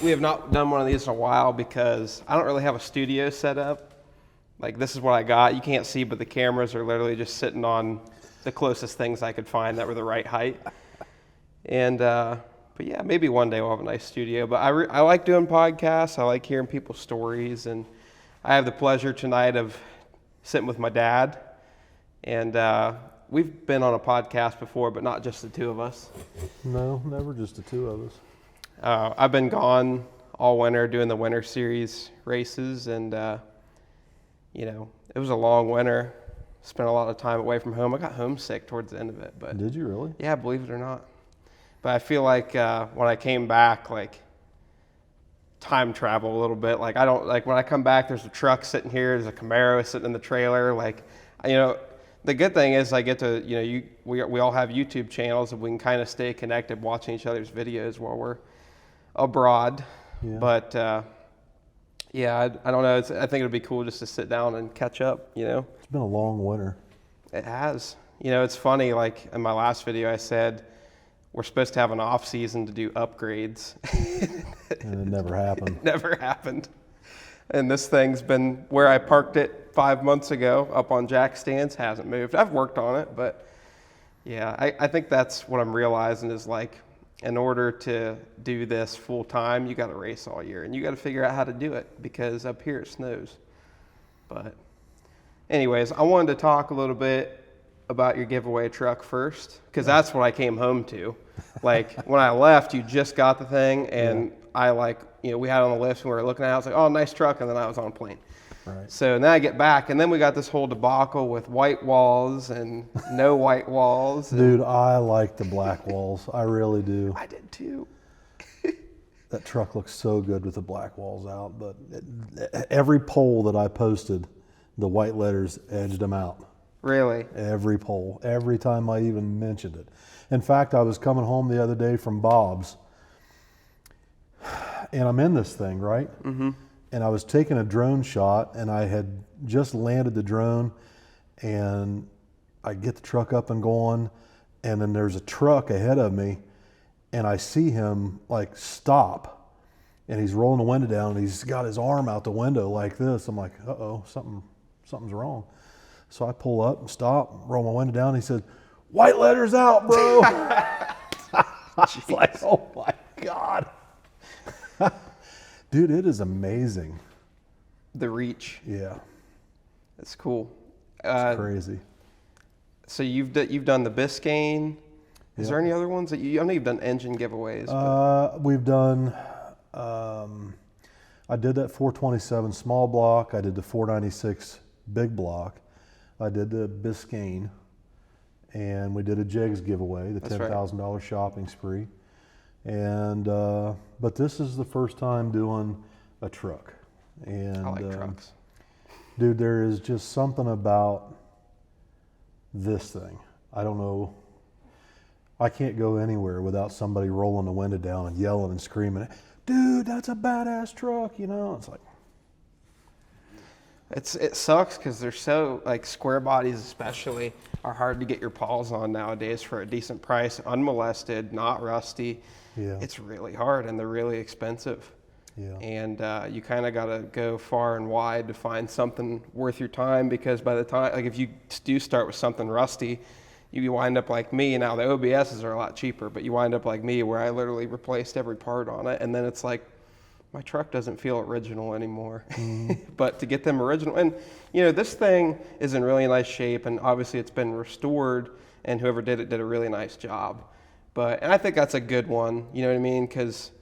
We have not done one of these in a while because I don't really have a studio set up. Like, this is what I got. You can't see, but the cameras are literally just sitting on the closest things I could find that were the right height. And, but yeah, maybe one day we'll have a nice studio. But I like doing podcasts. I like hearing people's stories. And I have the pleasure tonight of sitting with my dad. And we've been on a podcast before, but not just the two of us. No, never just the two of us. I've been gone all winter doing the winter series races, and you know, it was a long winter. Spent a lot of time away from home. I got homesick towards the end of it. But Did you really? yeah, believe it or not. But I feel like when I came back, like, time travel a little bit. Like, I don't, like, when I come back, there's a truck sitting here, there's a Camaro sitting in the trailer. Like, you know, the good thing is I get to, you know, we all have YouTube channels and we can kind of stay connected watching each other's videos while we're abroad. Yeah. But yeah, I don't know. I think it'd be cool just to sit down and catch up, you know. It's been a long winter. It has. You know, it's funny, like in my last video I said we're supposed to have an off season to do upgrades. And it never happened. It never happened. And this thing's been where I parked it 5 months ago up on jack stands, hasn't moved. I've worked on it, but yeah, I think that's what I'm realizing is, like, in order to do this full time, you got to race all year and you got to figure out how to do it because up here it snows. But anyways, I wanted to talk a little bit about your giveaway truck first, because that's what I came home to. Like, when I left, you just got the thing, and I, like, you know, we had it on the list and we were looking at it. I was like, oh, nice truck, and then I was on a plane. Right. So then I get back, and then we got this whole debacle with white walls and no white walls. Dude, I like the black walls. I really do. I did too. That truck looks so good with the black walls out, but every poll that I posted, the white letters edged them out. Really? Every poll, every time I even mentioned it. In fact, I was coming home the other day from Bob's, and I'm in this thing, right? Mm-hmm. And I was taking a drone shot, and I had just landed the drone, and I get the truck up and going, and then there's a truck ahead of me, and I see him, like, stop, and he's rolling the window down, and he's got his arm out the window like this. I'm like, uh-oh, something's wrong. So I pull up and stop, roll my window down, and he said, white letters out, bro. I was like, oh my God. Dude, it is amazing. The reach. Yeah. It's cool. It's crazy. So you've done the Biscayne. Is there any other ones that I know you've done engine giveaways? We've done, I did that 427 small block. I did the 496 big block. I did the Biscayne, and we did a Jegs giveaway, the $10,000 shopping spree. And but this is the first time doing a truck. And I like trucks. Dude, there is just something about this thing. I don't know. I can't go anywhere without somebody rolling the window down and yelling and screaming, dude, that's a badass truck, you know? It's like, it sucks because they're so, like, square bodies especially are hard to get your paws on nowadays for a decent price, unmolested, not rusty. yeah. It's really hard, and they're really expensive. Yeah. And you kind of got to go far and wide to find something worth your time, because by the time, like, if you do start with something rusty, you wind up like me. Now the OBSs are a lot cheaper, but you wind up like me where I literally replaced every part on it, and then it's like, my truck doesn't feel original anymore. But to get them original, and you know, this thing is in really nice shape, and obviously it's been restored, and whoever did it did a really nice job. And I think that's a good one, you know what I mean? Because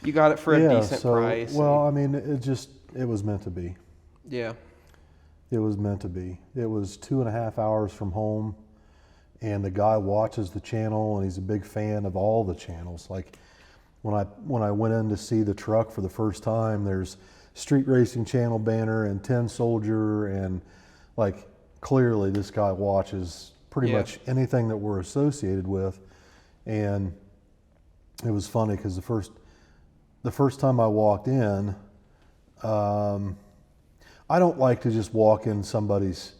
you got it for a decent price. Well, I mean, it was meant to be. Yeah. It was meant to be. It was 2.5 hours from home, and the guy watches the channel, and he's a big fan of all the channels. Like, when I went in to see the truck for the first time, there's Street Racing Channel banner and 10 Soldier, and, like, clearly this guy watches pretty much anything that we're associated with. And it was funny because the first time I walked in, I don't like to just walk in somebody's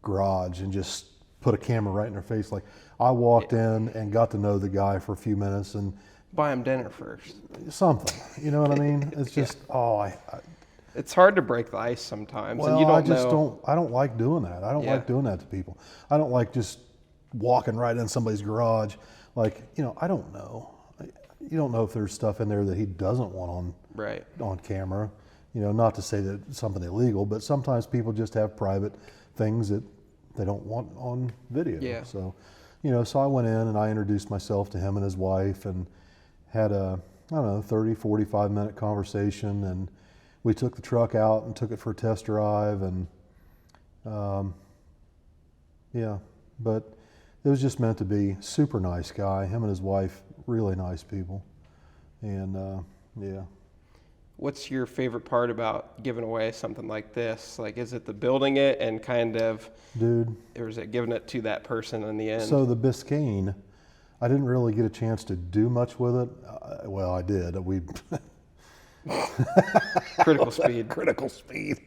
garage and just put a camera right in their face. Like, I walked in and got to know the guy for a few minutes and buy them dinner first. Something, you know what I mean? It's just, It's hard to break the ice sometimes, well, and you don't I just know. I don't like doing that. I don't Yeah. like doing that to people. I don't like just walking right in somebody's garage. Like, I don't know. You don't know if there's stuff in there that he doesn't want Right. on camera. Not to say that it's something illegal, but sometimes people just have private things that they don't want on video. Yeah. So, so I went in and I introduced myself to him and his wife and had a, I don't know, 30, 45-minute conversation, and we took the truck out and took it for a test drive, and but it was just meant to be. Super nice guy. Him and his wife, really nice people. And What's your favorite part about giving away something like this? Like, is it the building it and kind of, dude, or is it giving it to that person in the end? so the Biscayne, I didn't really get a chance to do much with it. Well, I did. We Critical speed. critical speed.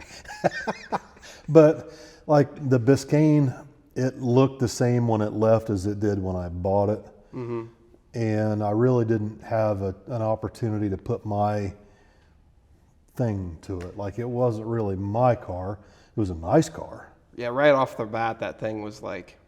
But like the Biscayne, it looked the same when it left as it did when I bought it. Mm-hmm. And I really didn't have an opportunity to put my thing to it. Like, it wasn't really my car. It was a nice car. Yeah, right off the bat, that thing was like,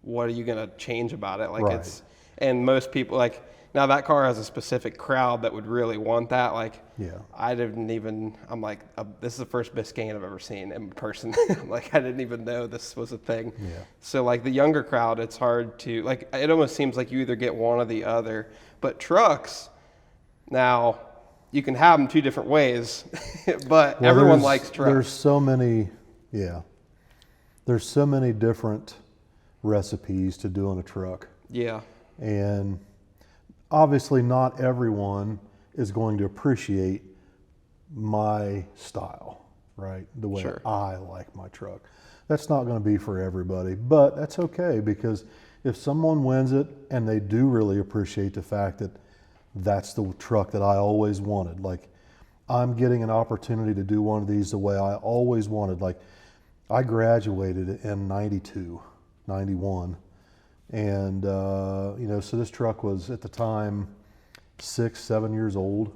what are you going to change about it? Like, Right. and most people, like, now that car has a specific crowd that would really want that. Like, Yeah. I'm like, this is the first Biscayne I've ever seen in person. Like, I didn't even know this was a thing. Yeah. So, like, the younger crowd, it's hard to, like, it almost seems like you either get one or the other. But trucks, now, you can have them two different ways, but Well, everyone there's- likes trucks. There's so many, there's so many different recipes to doing a truck. Yeah. And obviously not everyone is going to appreciate my style, right? The way Sure. I like my truck. That's not going to be for everybody, but that's okay, because if someone wins it and they do really appreciate the fact that that's the truck that I always wanted, like, I'm getting an opportunity to do one of these the way I always wanted. Like, I graduated in 92, 91. And, so this truck was at the time 6, 7 years old.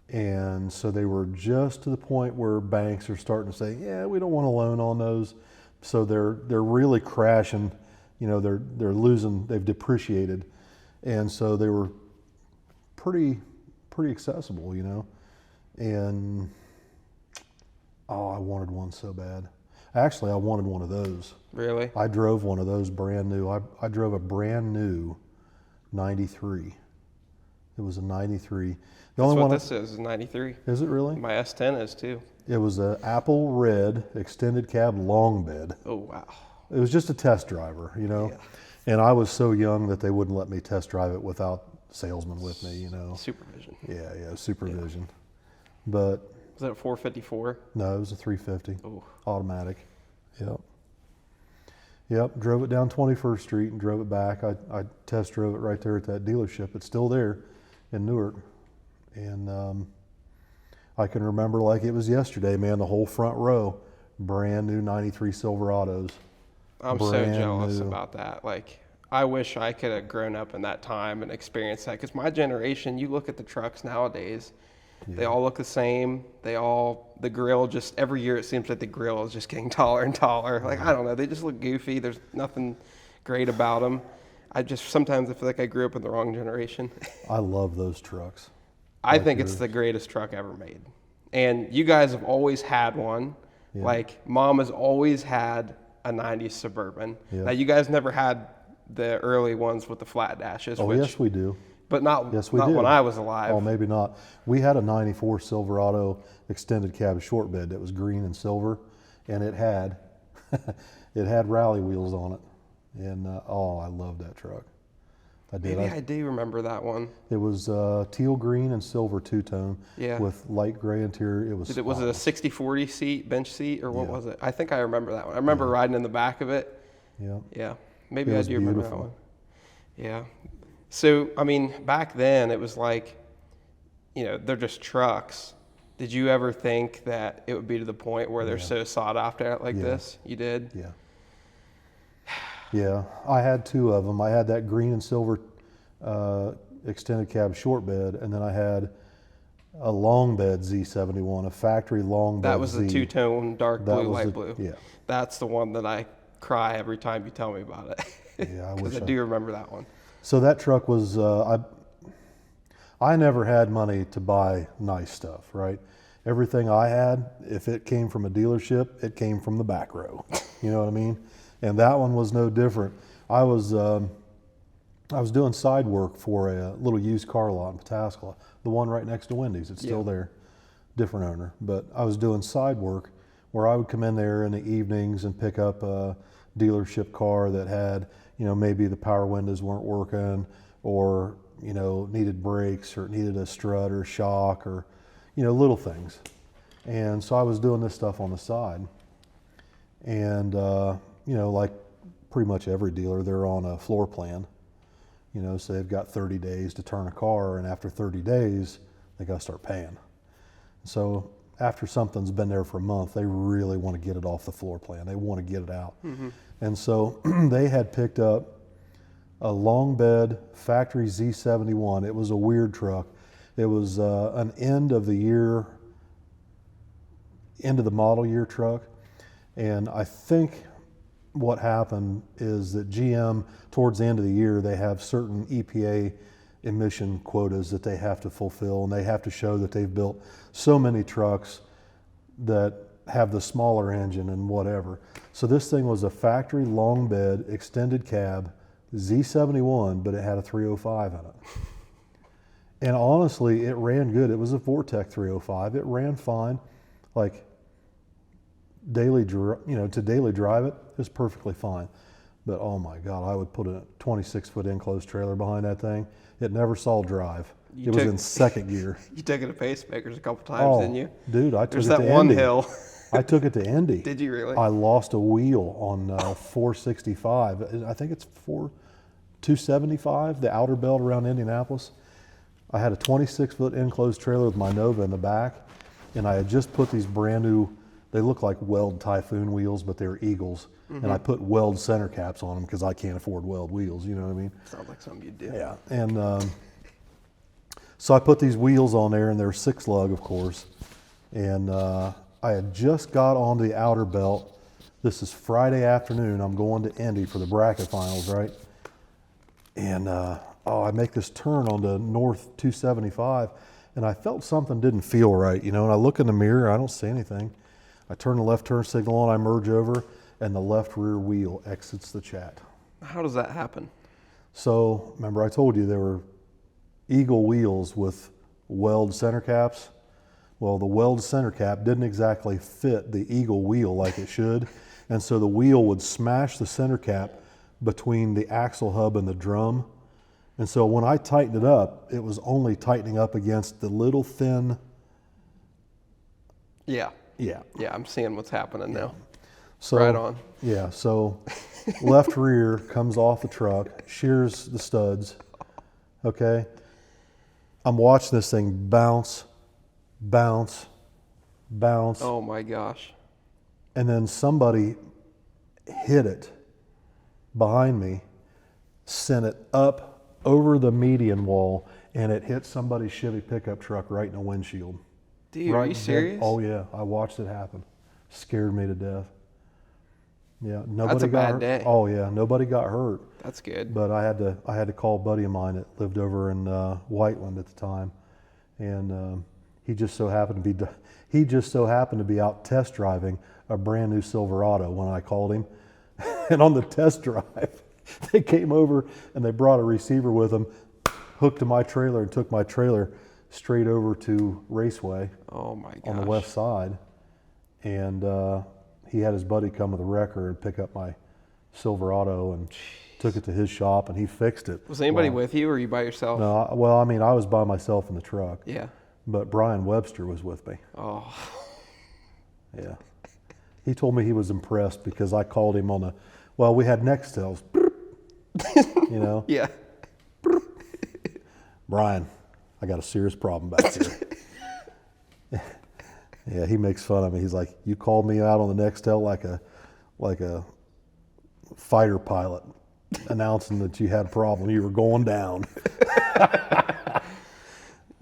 And so they were just to the point where banks are starting to say, yeah, we don't want a loan on those. So they're really crashing, they're losing, they've depreciated. And so they were pretty accessible, and I wanted one so bad. Actually, I wanted one of those. Really? I drove one of those brand new. I drove a brand new 93. It was a 93. The That's only what one. this is 93. Is it really? My S10 is too. It was a apple red extended cab long bed. Oh, wow. It was just a test driver, Yeah. And I was so young that they wouldn't let me test drive it without salesman with me, Supervision. Yeah, supervision. But Was that a 454? no, it was a 350 Oh, automatic. Yep, drove it down 21st Street and drove it back. I test drove it right there at that dealership. It's still there in Newark. And I can remember like it was yesterday, man, the whole front row, brand new 93 Silverados. I'm so Brand jealous new. about that. Like, I wish I could have grown up in that time and experienced that. Because my generation, you look at the trucks nowadays, they all look the same. The grill just, every year it seems like the grill is just getting taller and taller. Like, I don't know, they just look goofy. There's nothing great about them. Sometimes I feel like I grew up in the wrong generation. I love those trucks. I think it's the greatest truck ever made. And you guys have always had one. Yeah. Like, Mom has always had a 90s Suburban. Yeah. Now, you guys never had the early ones with the flat dashes. Oh, yes, we do. But not, Yes, we not did. when I was alive. Oh, maybe not. We had a 94 Silverado extended cab short bed that was green and silver, and it had rally wheels on it. And I loved that truck. I did. Maybe I do remember that one. It was teal green and silver two-tone Yeah. with light gray interior. It was Was it a spotless. 60-40 seat, bench seat, or what Yeah. was it? I think I remember that one. I remember riding in the back of it. Yeah. Yeah, maybe It I was do remember that beautiful. one. Yeah. So, I mean, back then it was like, they're just trucks. Did you ever think that it would be to the point where they're so sought after like Yeah. this? You did? Yeah. Yeah. I had two of them. I had that green and silver extended cab short bed, and then I had a long bed Z71, a factory long bed. That was the two-tone dark blue, light blue. Yeah. That's the one that I cry every time you tell me about it. Yeah, I Because wish I do remember that one. So that truck was, I never had money to buy nice stuff, right? Everything I had, if it came from a dealership, it came from the back row. You know what I mean? And that one was no different. I was doing side work for a little used car lot in Pataskala, the one right next to Wendy's. It's still there, different owner. But I was doing side work where I would come in there in the evenings and pick up a dealership car that had, maybe the power windows weren't working, or needed brakes, or needed a strut or shock, or little things. And so I was doing this stuff on the side. And like pretty much every dealer, they're on a floor plan. So they've got 30 days to turn a car, and after 30 days, they got to start paying. So after something's been there for a month, they really want to get it off the floor plan. They want to get it out. Mm-hmm. And so they had picked up a long bed factory Z71. It was a weird truck. It was an end of the model year truck. And I think what happened is that GM, towards the end of the year, they have certain EPA emission quotas that they have to fulfill, and they have to show that they've built so many trucks that have the smaller engine and whatever. So this thing was a factory long bed, extended cab, Z71, but it had a 305 in it. And honestly, it ran good. It was a Vortec 305. It ran fine. Like, to daily drive it was perfectly fine. But oh my God, I would put a 26-foot enclosed trailer behind that thing. It never saw drive. It was in second gear. You took it to pacemakers a couple times, didn't you? Dude, I took There's it that to one Indy. hill. I took it to Indy. Did you really? I lost a wheel on 465. I think it's 275, the outer belt around Indianapolis. I had a 26-foot enclosed trailer with my Nova in the back, and I had just put these brand new, they look like Weld Typhoon wheels, but they're Eagles. Mm-hmm. And I put Weld center caps on them because I can't afford Weld wheels, you know what I mean? Sounds like something you'd do. Yeah, and so I put these wheels on there, and they're 6-lug, of course. And I had just got onto the outer belt. This is Friday afternoon. I'm going to Indy for the bracket finals, right? And I make this turn onto North 275, and I felt something didn't feel right, and I look in the mirror, I don't see anything. I turn the left turn signal on, I merge over, and the left rear wheel exits the chat. How does that happen? So, remember I told you there were Eagle wheels with Weld center caps? Well, the Weld center cap didn't exactly fit the Eagle wheel like it should, and so the wheel would smash the center cap between the axle hub and the drum. And so when I tightened it up, it was only tightening up against the little thin. Yeah, I'm seeing what's happening now. So, right on. Yeah, so left rear comes off the truck, shears the studs, okay? I'm watching this thing bounce, bounce, bounce. Oh my gosh. And then somebody hit it behind me, sent it up over the median wall, and it hit somebody's Chevy pickup truck right in the windshield. Dude, are you serious? Oh yeah, I watched it happen. Scared me to death. Yeah, nobody That's a got bad hurt. day. Oh yeah, nobody got hurt. That's good. But I had to call a buddy of mine that lived over in Whiteland at the time, and he just so happened to be out test driving a brand new Silverado when I called him. And on the test drive, they came over and they brought a receiver with them, hooked to my trailer, and took my trailer straight over to Raceway. Oh my gosh. On the west side. And he had his buddy come with a wrecker and pick up my Silverado and took it to his shop, and he fixed it. Was anybody with you, or were you by yourself? No, I was by myself in the truck. Yeah. But Brian Webster was with me. Oh. Yeah. He told me he was impressed because I called him on we had Nextels. Yeah. Brian, I got a serious problem back here. Yeah, he makes fun of me. He's like, you called me out on the Nextel like a fighter pilot announcing that you had a problem. You were going down.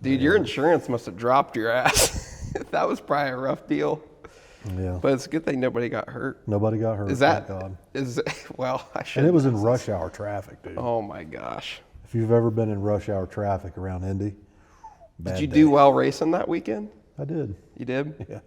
Dude, your insurance must have dropped your ass. That was probably a rough deal. Yeah. But it's a good thing nobody got hurt. Nobody got hurt. Is that, thank God. well, I should. And it was in rush hour traffic, dude. Oh my gosh. If you've ever been in rush hour traffic around Indy, bad Did you day. do well racing that weekend? I did. You did? Yeah.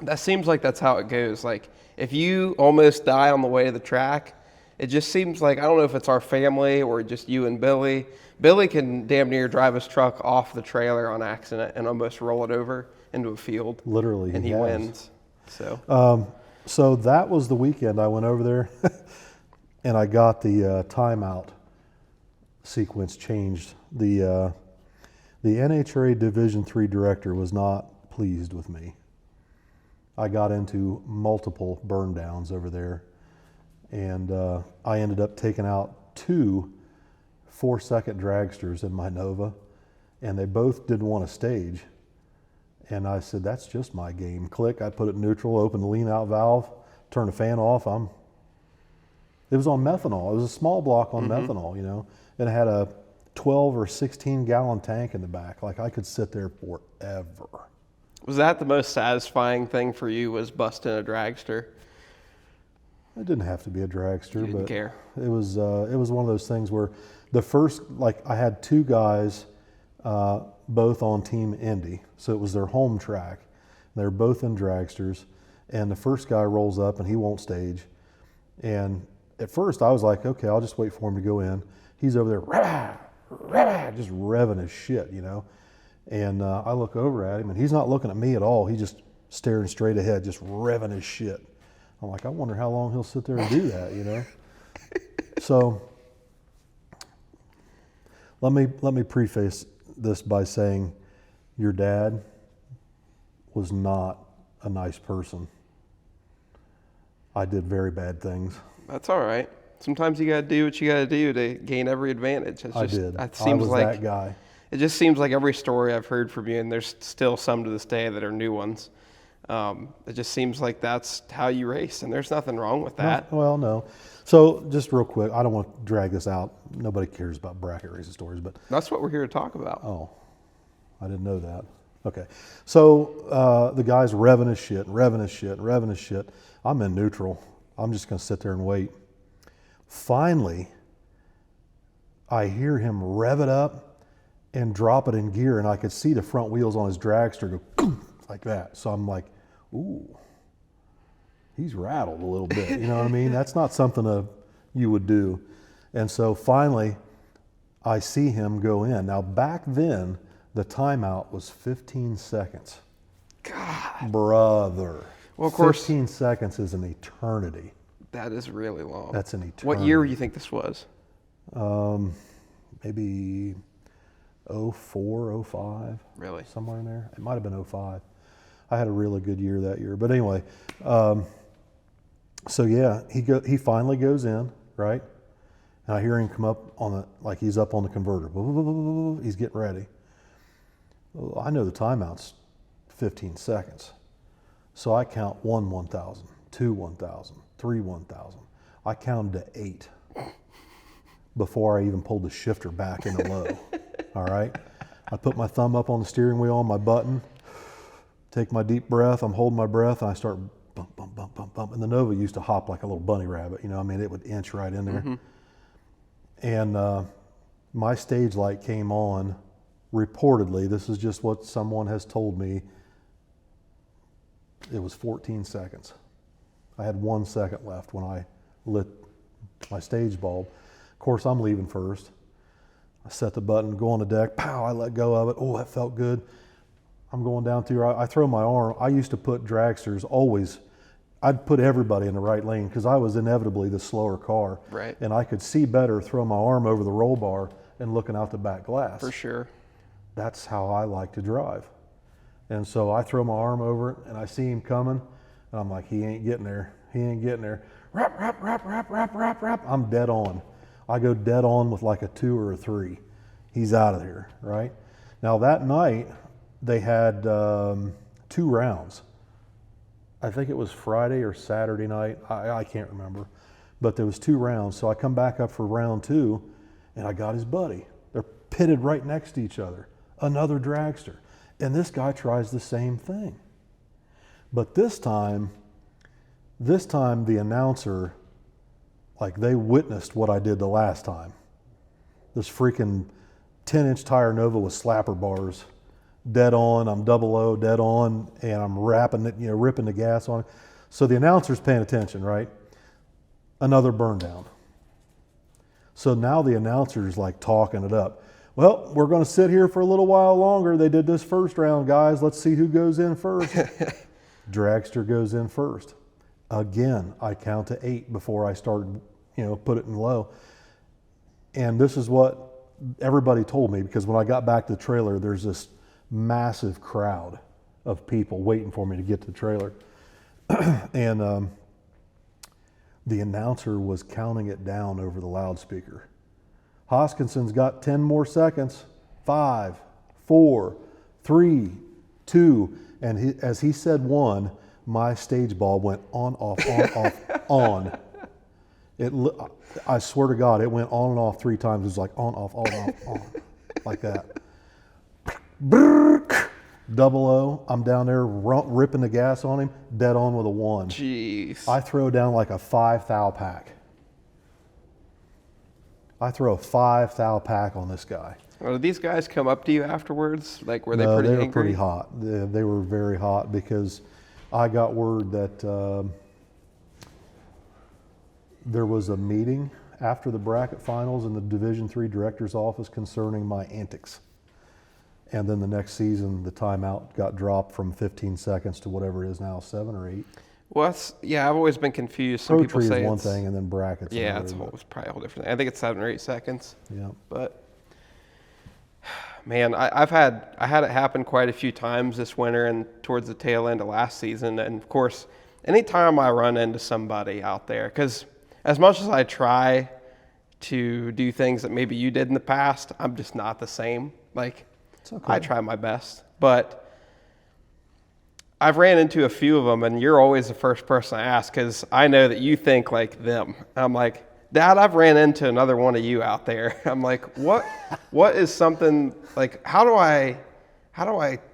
That seems like that's how it goes. Like, if you almost die on the way to the track, it just seems like, I don't know if it's our family or just you and Billy. Billy can damn near drive his truck off the trailer on accident and almost roll it over into a field. Literally, And he has. wins. So, So that was the weekend I went over there, and I got the timeout sequence changed. The NHRA Division III director was not pleased with me. I got into multiple burn downs over there, and I ended up taking out 2 4-second dragsters in my Nova, and they both didn't want to stage. And I said, that's just my game. Click, I put it neutral, open the lean out valve, turn the fan off. It was on methanol. It was a small block on methanol, you know, and it had a 12 or 16 gallon tank in the back. Like, I could sit there forever. was that the most satisfying thing for you, was busting a dragster? It didn't have to be a dragster, You didn't but care. it was one of those things where the first, like, I had 2 guys, both on Team Indy, so it was their home track. They're both in dragsters, and the first guy rolls up and he won't stage. And at first I was like, okay, I'll just wait for him to go in. He's over there, rah, rah, just revving his shit, you know. And I look over at him, and he's not looking at me at all. He's just staring straight ahead, just revving his shit. I'm like, I wonder how long he'll sit there and do that, you know. So let me preface this by saying your dad was not a nice person. I did very bad things. That's all right. Sometimes you got to do what you got to do to gain every advantage. It's I just, did. It I seems was like that guy. It just seems like every story I've heard from you, and there's still some to this day that are new ones. It just seems like that's how you race, and there's nothing wrong with that. Well, no. So just real quick, I don't want to drag this out. Nobody cares about bracket racing stories, but That's what we're here to talk about. oh, I didn't know that. Okay. So the guy's revving his shit, revving his shit, revving his shit. I'm in neutral. I'm just going to sit there and wait. Finally, I hear him rev it up and drop it in gear, and I could see the front wheels on his dragster go like that. So I'm like, ooh, he's rattled a little bit. You know what I mean? That's not something you would do. And so finally, I see him go in. Now, back then, the timeout was 15 seconds. God. Brother. Well, of course. 15 seconds is an eternity. That is really long. That's an eternity. What year do you think this was? Maybe 04, 05. Really? Somewhere in there. It might have been 05. I had a really good year that year. But anyway, so yeah, he finally goes in, right? And I hear him come up like he's up on the converter. He's getting ready. Well, I know the timeout's 15 seconds. So I count 1 1,000, 2 1,000, 3 1,000. I counted to 8 before I even pulled the shifter back into low. All right? I put my thumb up on the steering wheel on my button, take my deep breath, I'm holding my breath, and I start bump, bump, bump, bump, bump. And the Nova used to hop like a little bunny rabbit, you know, I mean, it would inch right in there. Mm-hmm. And my stage light came on, reportedly, this is just what someone has told me, it was 14 seconds. I had 1 second left when I lit my stage bulb. Of course, I'm leaving first. I set the button, go on the deck, pow, I let go of it. Oh, that felt good. I'm going down through, I throw my arm. I used to put dragsters always, I'd put everybody in the right lane because I was inevitably the slower car. Right. And I could see better, throw my arm over the roll bar and looking out the back glass. For sure. That's how I like to drive. And so I throw my arm over it and I see him coming and I'm like, he ain't getting there. He ain't getting there. Rap, rap, rap, rap, rap, rap, rap. I'm dead on. I go dead on with like a 2 or a 3. He's out of there, right? Now that night they had 2 rounds. I think it was Friday or Saturday night. I can't remember. But there was 2 rounds. So I come back up for round 2 and I got his buddy. They're pitted right next to each other, another dragster. And this guy tries the same thing. But this time the announcer, like, they witnessed what I did the last time. This freaking 10-inch tire Nova with slapper bars, dead on, I'm double O, dead on, and I'm wrapping it, ripping the gas on it. So the announcer's paying attention, right? Another burn down. So now the announcer's like talking it up. Well, we're going to sit here for a little while longer. They did this first round, guys. Let's see who goes in first. Dragster goes in first. Again, I count to 8 before I start, put it in low. And this is what everybody told me, because when I got back to the trailer, there's this massive crowd of people waiting for me to get to the trailer. And the announcer was counting it down over the loudspeaker. Hoskinson's got 10 more seconds. 5, 4, 3, 2. And as he said 1, my stage ball went on, off, on. I swear to God, it went on and off 3 times. It was like on, off, on, like that. Double O, I'm down there ripping the gas on him, dead on with a 1. Jeez. I throw down like a 5 thou pack. I throw a 5 thou pack on this guy. Well, did these guys come up to you afterwards? Like, were they No, pretty they were angry? pretty hot. They were very hot, because I got word that there was a meeting after the bracket finals in the Division III director's office concerning my antics. And then the next season, the timeout got dropped from 15 seconds to whatever it is now, 7 or 8. Well, I've always been confused. Some Pro people tree say is one it's, thing, and then brackets. yeah, another, it's probably a whole different thing. I think it's 7 or 8 seconds. Yeah. But man, I had it happen quite a few times this winter and towards the tail end of last season. And of course, anytime I run into somebody out there, because as much as I try to do things that maybe you did in the past, I'm just not the same. Like, It's okay. I try my best, but I've ran into a few of them, and you're always the first person I ask, because I know that you think like them. I'm like, Dad, I've ran into another one of you out there. I'm like, what is something, like, how do I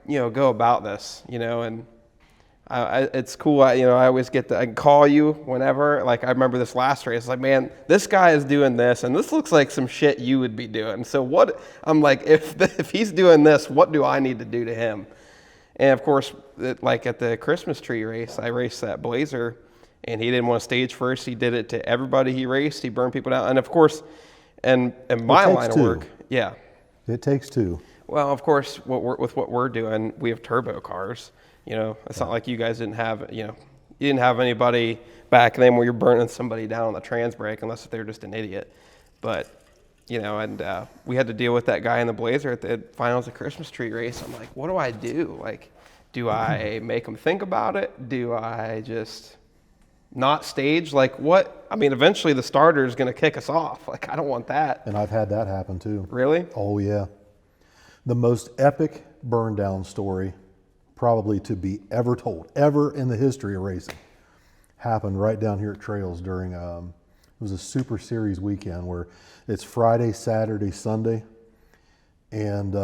go about this, and it's cool. I always I can call you whenever. Like, I remember this last race. Like, man, this guy is doing this, and this looks like some shit you would be doing. So I'm like, if he's doing this, what do I need to do to him? And of course, like at the Christmas tree race, I raced that Blazer, and he didn't want to stage first. He did it to everybody he raced. He burned people down. And of course, in my line of work, yeah. It takes 2. Well, of course, with what we're doing, we have turbo cars. It's not like you guys didn't have, you didn't have anybody back then where you're burning somebody down on the trans brake, unless they're just an idiot. But, and we had to deal with that guy in the Blazer at the finals of Christmas tree race. I'm like, what do I do? Like, do I make him think about it? Do I just not stage? Like, what? I mean, eventually the starter is going to kick us off. Like, I don't want that. And I've had that happen too. Really? Oh, yeah. The most epic burn down story probably to be ever told, ever in the history of racing, happened right down here at Trails during, it was a Super Series weekend where it's Friday, Saturday, Sunday. And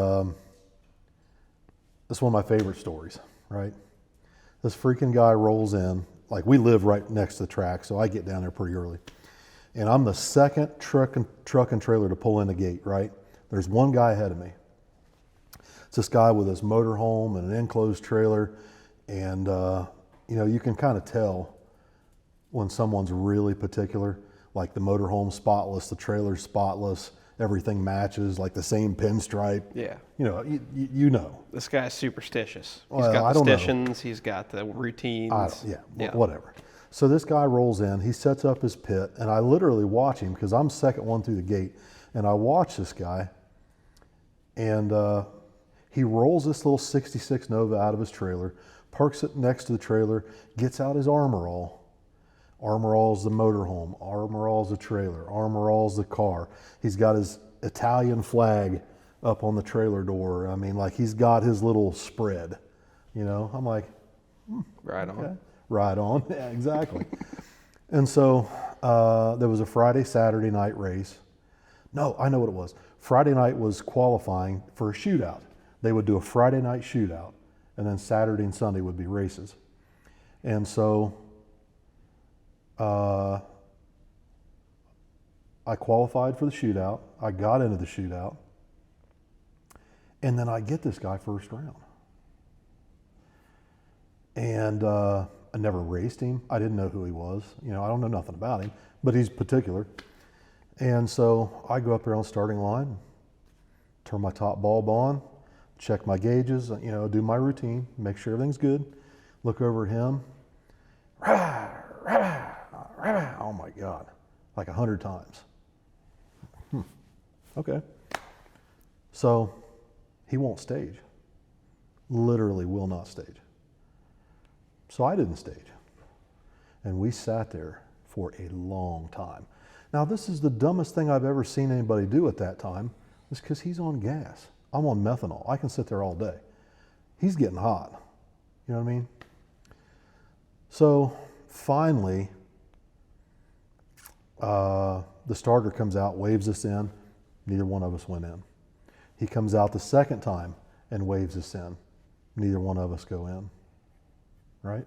it's one of my favorite stories, right? This freaking guy rolls in. Like, we live right next to the track, so I get down there pretty early. And I'm the second truck and trailer to pull in the gate, right? There's one guy ahead of me. It's this guy with his motorhome and an enclosed trailer. And, you can kind of tell when someone's really particular, like the motorhome spotless, the trailer's spotless, everything matches, like the same pinstripe. Yeah. You know. This guy's superstitious. He's Well, got I the don't know. stations. He's got the routines. Whatever. So this guy rolls in, he sets up his pit, and I literally watch him because I'm second one through the gate, and I watch this guy, and he rolls this little 66 Nova out of his trailer, parks it next to the trailer, gets out his Armor All. Armor All's the motorhome, Armor All's the trailer, Armor All's the car. He's got his Italian flag up on the trailer door. I mean, like, he's got his little spread, I'm like, Right on. okay. Right on. Yeah, exactly. And so there was a Friday, Saturday night race. No, I know what it was. Friday night was qualifying for a shootout. They would do a Friday night shootout, and then Saturday and Sunday would be races. And so I qualified for the shootout. I got into the shootout. And then I get this guy first round. And I never raced him. I didn't know who he was. I don't know nothing about him, but he's particular. And so I go up there on the starting line, turn my top bulb on, check my gauges, do my routine, make sure everything's good, look over at him. Rah, rah, rah. Oh my God, like 100 times. Okay. So he won't stage. Literally will not stage. So I didn't stage. And we sat there for a long time. Now, this is the dumbest thing I've ever seen anybody do at that time, is because he's on gas. I'm on methanol. I can sit there all day. He's getting hot. You know what I mean? So finally, the starter comes out, waves us in. Neither one of us went in. He comes out the second time and waves us in. Neither one of us go in. Right?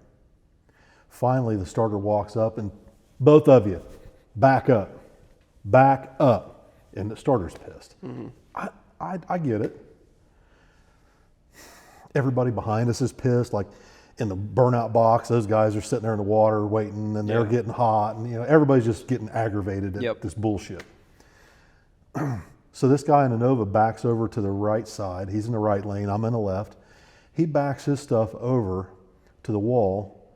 Finally, the starter walks up and both of you, back up. Back up. And the starter's pissed. Mm-hmm. I get it. Everybody behind us is pissed. Like in the burnout box, those guys are sitting there in the water waiting, and they're getting hot, and everybody's just getting aggravated at this bullshit. So this guy in the Nova backs over to the right side. He's in the right lane. I'm in the left. He backs his stuff over to the wall,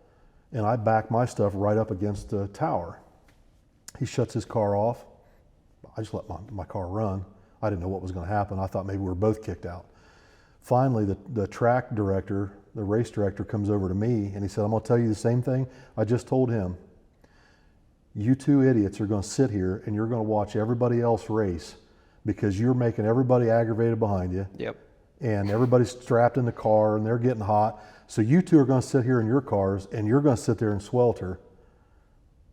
and I back my stuff right up against the tower. He shuts his car off. I just let my car run. I didn't know what was going to happen. I thought maybe we were both kicked out. Finally, the track director, the race director, comes over to me, and he said, I'm going to tell you the same thing I just told him. You two idiots are going to sit here, and you're going to watch everybody else race because you're making everybody aggravated behind you. Yep. And everybody's strapped in the car, and they're getting hot. So you two are going to sit here in your cars, and you're going to sit there and swelter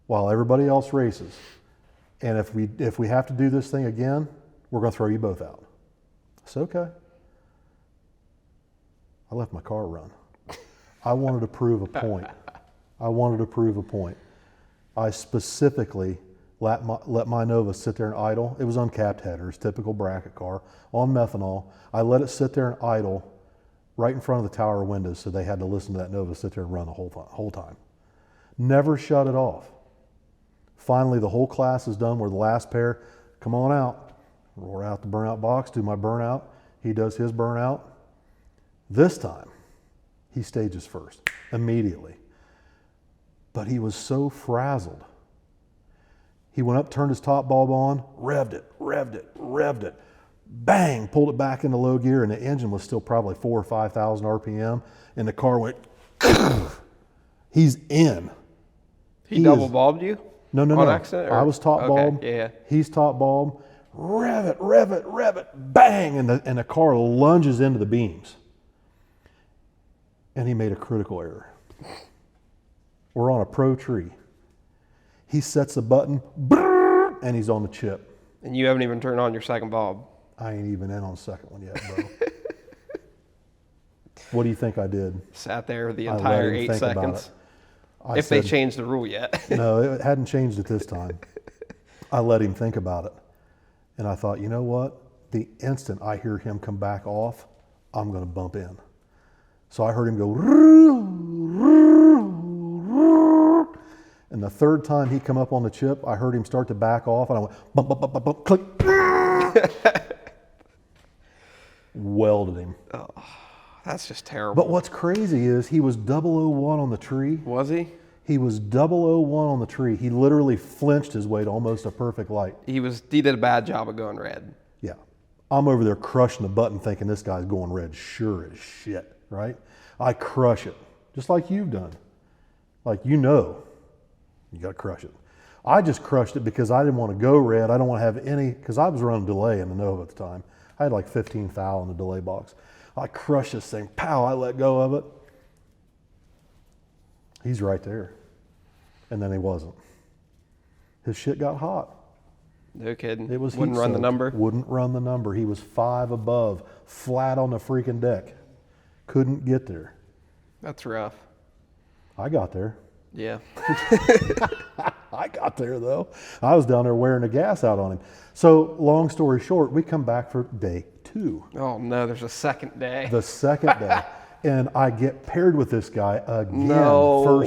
while everybody else races. And if we have to do this thing again, we're going to throw you both out. I said, okay. I let my car run. I wanted to prove a point. I specifically let my Nova sit there and idle. It was uncapped headers, typical bracket car, on methanol. I let it sit there and idle right in front of the tower windows, so they had to listen to that Nova sit there and run the whole time. Never shut it off. Finally, the whole class is done. We're the last pair. Come on out. Roar out the burnout box, do my burnout. He does his burnout. This time, he stages first, immediately. But he was so frazzled. He went up, turned his top bulb on, revved it. Bang, pulled it back into low gear, and the engine was still probably 4,000 or 5,000 RPM, and the car went, he's in. He double bulbed you? No. On accident? Or? I was top bulb. Yeah. He's top bulb. Rev it, bang, and the car lunges into the beams. And he made a critical error. We're on a pro tree. He sets the button, and he's on the chip. And you haven't even turned on your second bulb. I ain't even in on the second one yet, bro. What do you think I did? Sat there the entire 8 seconds. If they changed the rule yet. No, it hadn't changed at this time. I let him think about it. And I thought, you know what? The instant I hear him come back off, I'm going to bump in. So I heard him go, and the third time he come up on the chip, I heard him start to back off, and I went, bump, bump, bump, bump, bump, click. Welded him. Oh, that's just terrible. But what's crazy is he was 001 on the tree. Was he? He was 001 on the tree. He literally flinched his way to almost a perfect light. He did a bad job of going red. Yeah. I'm over there crushing the button thinking this guy's going red sure as shit, right? I crush it, just like you've done. Like, you got to crush it. I just crushed it because I didn't want to go red. I don't want to have any, because I was running delay in the Nova at the time. I had like 15 thou in the delay box. I crushed this thing. Pow, I let go of it. He's right there. And then he wasn't. His shit got hot. No kidding. It was Wouldn't heat run the soaked. number. Wouldn't run the number. He was 5 above, flat on the freaking deck. Couldn't get there. That's rough. I got there. Yeah. I got there though. I was down there wearing the gas out on him. So long story short, we come back for day 2. Oh no, there's a second day. The second day. And I get paired with this guy again. No.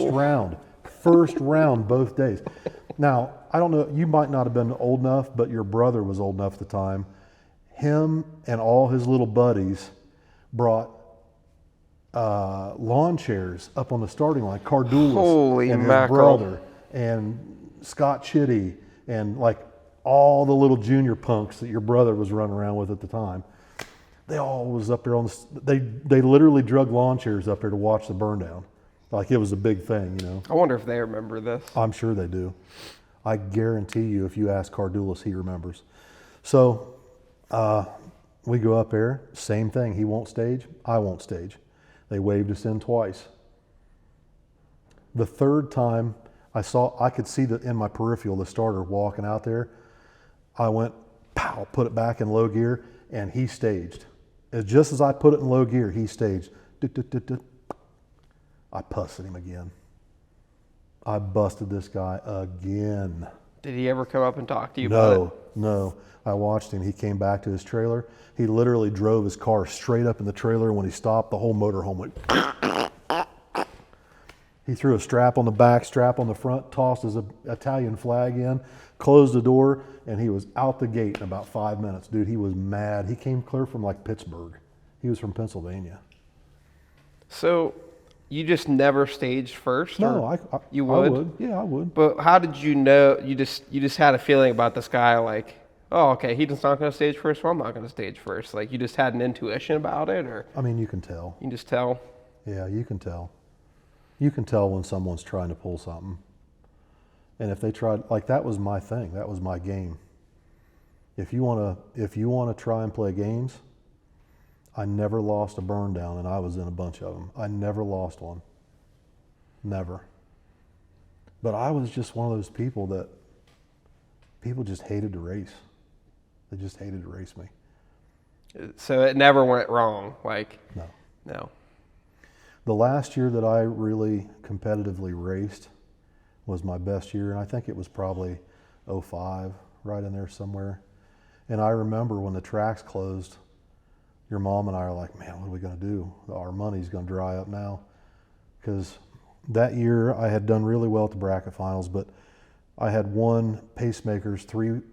First round both days. Now, I don't know, you might not have been old enough, but your brother was old enough at the time. Him and all his little buddies brought lawn chairs up on the starting line. Cardulas Holy and his mackerel. brother and Scott Chitty and like all the little junior punks that your brother was running around with at the time. They all was up there on the, they literally drug lawn chairs up there to watch the burn down. Like it was a big thing, you know. I wonder if they remember this. I'm sure they do. I guarantee you if you ask Cardulas, he remembers. So we go up there, same thing. He won't stage, I won't stage. They waved us in twice. The third time I could see in my peripheral the starter walking out there. I went, pow, put it back in low gear, and he staged. Just as I put it in low gear, he staged. I pussed him again. I busted this guy again. Did he ever come up and talk to you about it? No. I watched him. He came back to his trailer. He literally drove his car straight up in the trailer. When he stopped, the whole motorhome went. He threw a strap on the back, strap on the front, tossed his Italian flag in, closed the door, and he was out the gate in about 5 minutes. Dude, he was mad. He came clear from like Pittsburgh. He was from Pennsylvania. So you just never staged first? No, or I you would? I would. Yeah, I would. But how did you know? You just had a feeling about this guy, like, oh, okay, he's not going to stage first, well, I'm not going to stage first. Like, you just had an intuition about it, or I mean, you can tell. you can just tell? Yeah, you can tell. You can tell when someone's trying to pull something. And if they tried, like that was my thing. That was my game. If you want to try and play games, I never lost a burn down, and I was in a bunch of them. I never lost one. Never. But I was just one of those people that people just hated to race. They just hated to race me. So it never went wrong, like? No. No. The last year that I really competitively raced was my best year, and I think it was probably 05, right in there somewhere. And I remember when the tracks closed, your mom and I are like, man, what are we going to do? Our money's going to dry up now. Because that year I had done really well at the bracket finals, but I had won pacemakers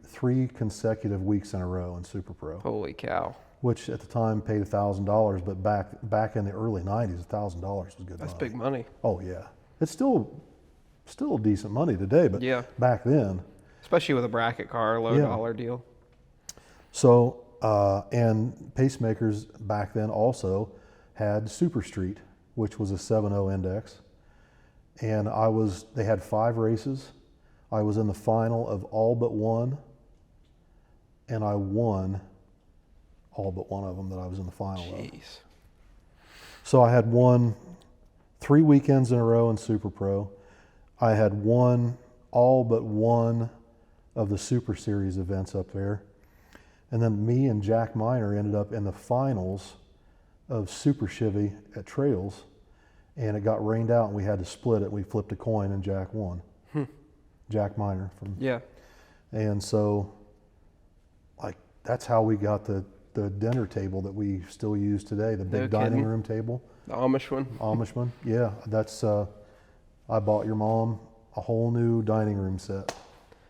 three consecutive weeks in a row in Super Pro. Holy cow. Which at the time paid $1,000, but back in the early 90s, $1,000 was good money. That's big money. Oh yeah, it's still decent money today, but Yeah. back then. Especially with a bracket car, low dollar deal. So and pacemakers back then also had Super Street, which was a 7.0 index, and they had 5 races. I was in the final of all but one, and I won all but one of them that I was in the final of. Jeez. So I had won 3 weekends in a row in Super Pro. I had won all but one of the Super Series events up there. And then me and Jack Miner ended up in the finals of Super Chevy at Trails, and it got rained out and we had to split it. We flipped a coin and Jack won. Jack Miner from. Yeah. And so like that's how we got the dinner table that we still use today, the big dining room table. The Amish one? Amish one, yeah. That's, I bought your mom a whole new dining room set.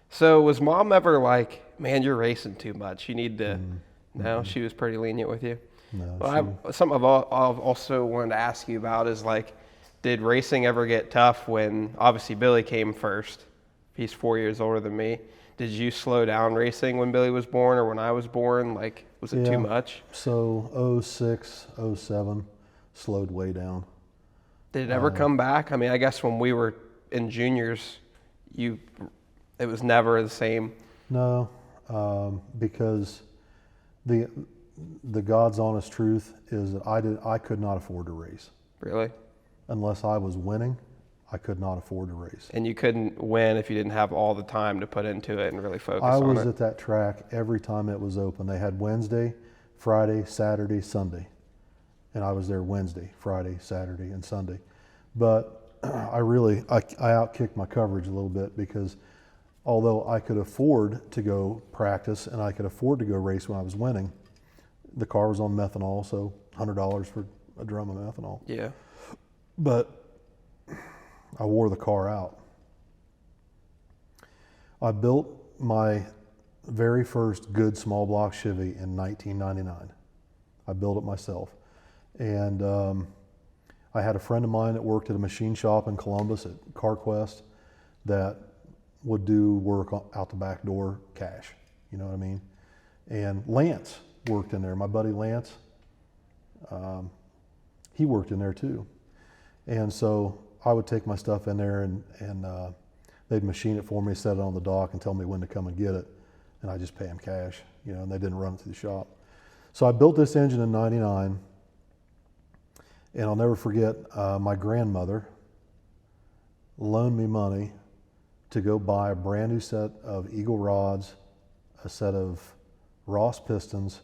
So was mom ever like, man, you're racing too much, you need to, no, she was pretty lenient with you? No, Well, something I've also wanted to ask you about is like, did racing ever get tough when, obviously Billy came first, he's 4 years older than me. Did you slow down racing when Billy was born or when I was born? Like, was it too much? So 06, 07, slowed way down. Did it ever come back? I mean, I guess when we were in juniors, it was never the same. No, because the God's honest truth is that I could not afford to race. Really? Unless I was winning, I could not afford to race. And you couldn't win if you didn't have all the time to put into it and really focus I on was it. at that track every time it was open. They had Wednesday, Friday, Saturday, Sunday. And I was there Wednesday, Friday, Saturday, and Sunday. But I outkicked my coverage a little bit, because although I could afford to go practice and I could afford to go race when I was winning, the car was on methanol, so $100 for a drum of methanol. Yeah. But I wore the car out. I built my very first good small block Chevy in 1999. I built it myself. And I had a friend of mine that worked at a machine shop in Columbus at CarQuest that would do work out the back door, cash, you know what I mean? And Lance worked in there. My buddy Lance, he worked in there too. And so I would take my stuff in there, and they'd machine it for me, set it on the dock, and tell me when to come and get it. And I just pay them cash, you know, and they didn't run it through the shop. So I built this engine in '99, and I'll never forget, my grandmother loaned me money to go buy a brand new set of Eagle rods, a set of Ross pistons,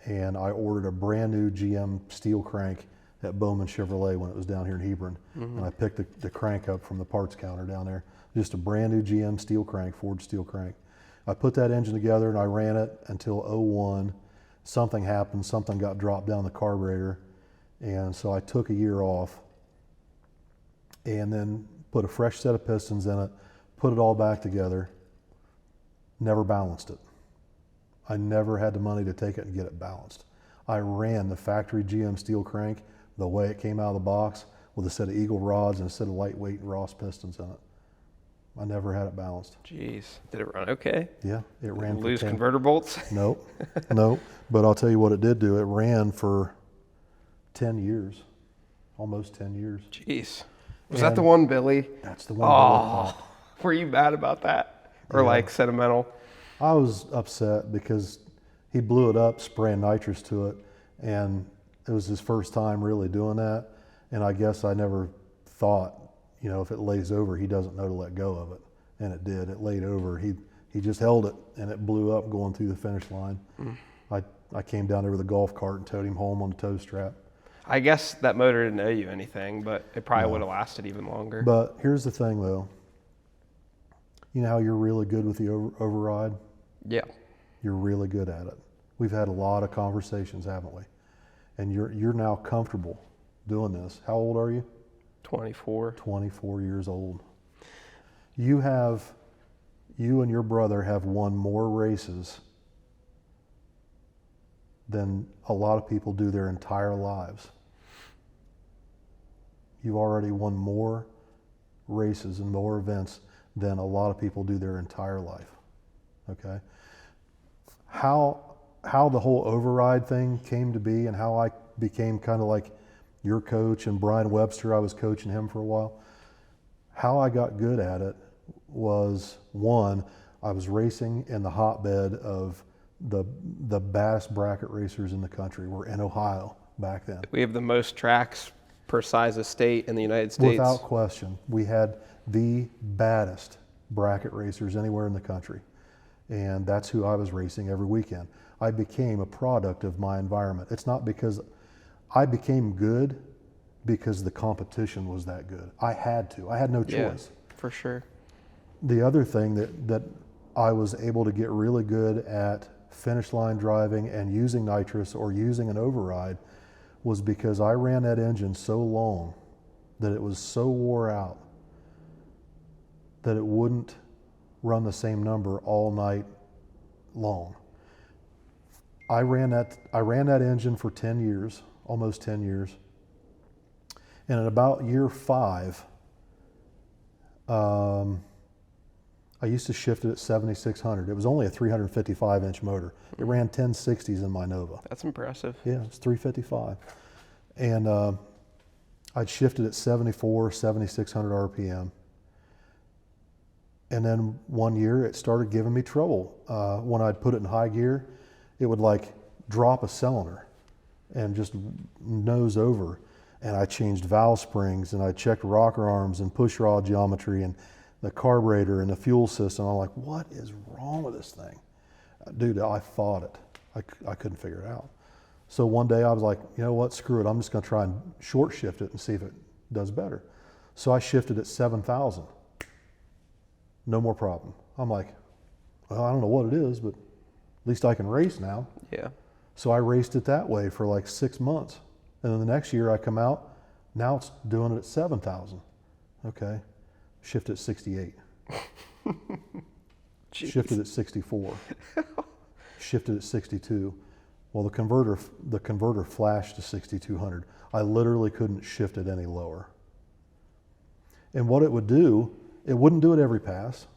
and I ordered a brand new GM steel crank at Bowman Chevrolet when it was down here in Hebron. Mm-hmm. And I picked the crank up from the parts counter down there. Just a brand new GM steel crank, Ford steel crank. I put that engine together and I ran it until '01. Something happened, something got dropped down the carburetor. And so I took a year off and then put a fresh set of pistons in it, put it all back together, never balanced it. I never had the money to take it and get it balanced. I ran the factory GM steel crank the way it came out of the box, with a set of Eagle rods and a set of lightweight Ross pistons in it. I never had it balanced. Jeez. Did it run okay? Yeah, it ran. Lose converter bolts? Nope, nope. But I'll tell you what it did do. It ran for 10 years, almost 10 years. Jeez. Was that the one, Billy? That's the one. Oh, were you mad about that? Or like sentimental? I was upset because he blew it up, spraying nitrous to it, and it was his first time really doing that. And I guess I never thought, you know, if it lays over, he doesn't know to let go of it. And it did. It laid over. He just held it, and it blew up going through the finish line. I came down there with a golf cart and towed him home on the tow strap. I guess that motor didn't owe you anything, but it probably would have lasted even longer. But here's the thing, though. You know how you're really good with the override? Yeah. You're really good at it. We've had a lot of conversations, haven't we? And you're now comfortable doing this. How old are you? 24. 24 years old. You and your brother have won more races than a lot of people do their entire lives. You've already won more races and more events than a lot of people do their entire life. Okay? How the whole override thing came to be, and how I became kind of like your coach and Brian Webster, I was coaching him for a while. How I got good at it was, one, I was racing in the hotbed of the baddest bracket racers in the country. We're in Ohio back then. We have the most tracks per size of state in the United States. Without question. We had the baddest bracket racers anywhere in the country. And that's who I was racing every weekend. I became a product of my environment. It's not because I became good, because the competition was that good. I had to. I had no choice. Yeah, for sure. The other thing that I was able to get really good at finish line driving and using nitrous or using an override was because I ran that engine so long that it was so wore out that it wouldn't run the same number all night long. I ran that engine for 10 years, almost 10 years. And at about year 5, I used to shift it at 7,600. It was only a 355-inch motor. It ran 1060s in my Nova. That's impressive. Yeah, it's 355. And I'd shift it at 74, 7,600 RPM. And then one year it started giving me trouble. When I'd put it in high gear, it would like drop a cylinder and just nose over. and I changed valve springs, and I checked rocker arms and push rod geometry and the carburetor and the fuel system. I'm like, what is wrong with this thing? Dude, I fought it. I couldn't figure it out. So one day I was like, you know what, screw it. I'm just going to try and short shift it and see if it does better. So I shifted at 7,000. No more problem. I'm like, well, I don't know what it is, but at least I can race now. Yeah. So I raced it that way for like 6 months. And then the next year I come out, now it's doing it at 7,000. Okay. Shift at 68. Shifted at 64. Shifted at 62. Well, the converter flashed to 6,200. I literally couldn't shift it any lower. And what it would do, it wouldn't do it every pass.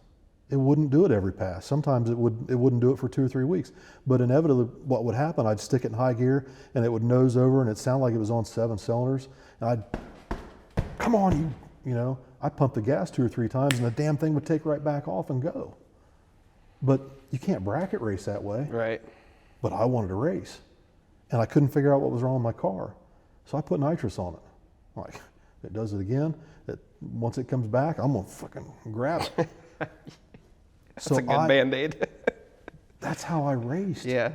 It wouldn't do it every pass. Sometimes it wouldn't do it for 2 or 3 weeks. But inevitably, what would happen, I'd stick it in high gear and it would nose over and it sounded like it was on 7 cylinders. And I'd, come on, you know, I'd pump the gas 2 or 3 times and the damn thing would take right back off and go. But you can't bracket race that way. Right. But I wanted to race. And I couldn't figure out what was wrong with my car. So I put nitrous on it. I'm like, it does it again. Once it comes back, I'm going to fucking grab it. That's a good Band-Aid. That's how I raced. Yeah.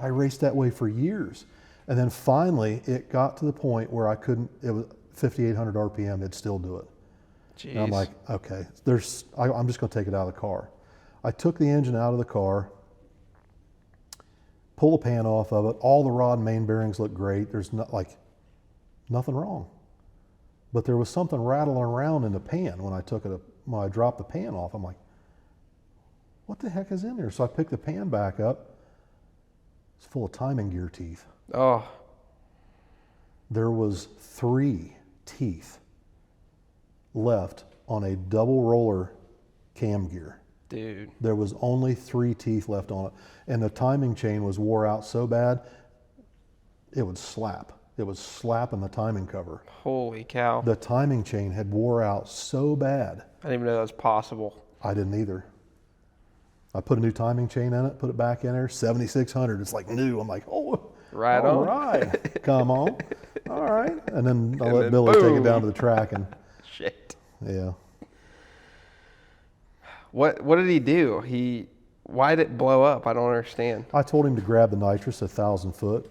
I raced that way for years. And then finally, it got to the point where I couldn't, it was 5,800 RPM, it'd still do it. Jeez. And I'm like, okay, I'm just going to take it out of the car. I took the engine out of the car, pull the pan off of it. All the rod and main bearings look great. There's nothing wrong. But there was something rattling around in the pan when I dropped the pan off. I'm like, what the heck is in there? So I picked the pan back up. It's full of timing gear teeth. Oh. There was 3 teeth left on a double roller cam gear. Dude. There was only 3 teeth left on it. And the timing chain was wore out so bad, it would slap. It was slapping the timing cover. Holy cow. The timing chain had wore out so bad. I didn't even know that was possible. I didn't either. I put a new timing chain in it, put it back in there, 7,600. It's like new. I'm like, oh, right all on. right. Come on. All right. And then I And let then Billy take it boom. down to the track and Shit. yeah. What did he do? Why did it blow up? I don't understand. I told him to grab the nitrous 1,000 foot.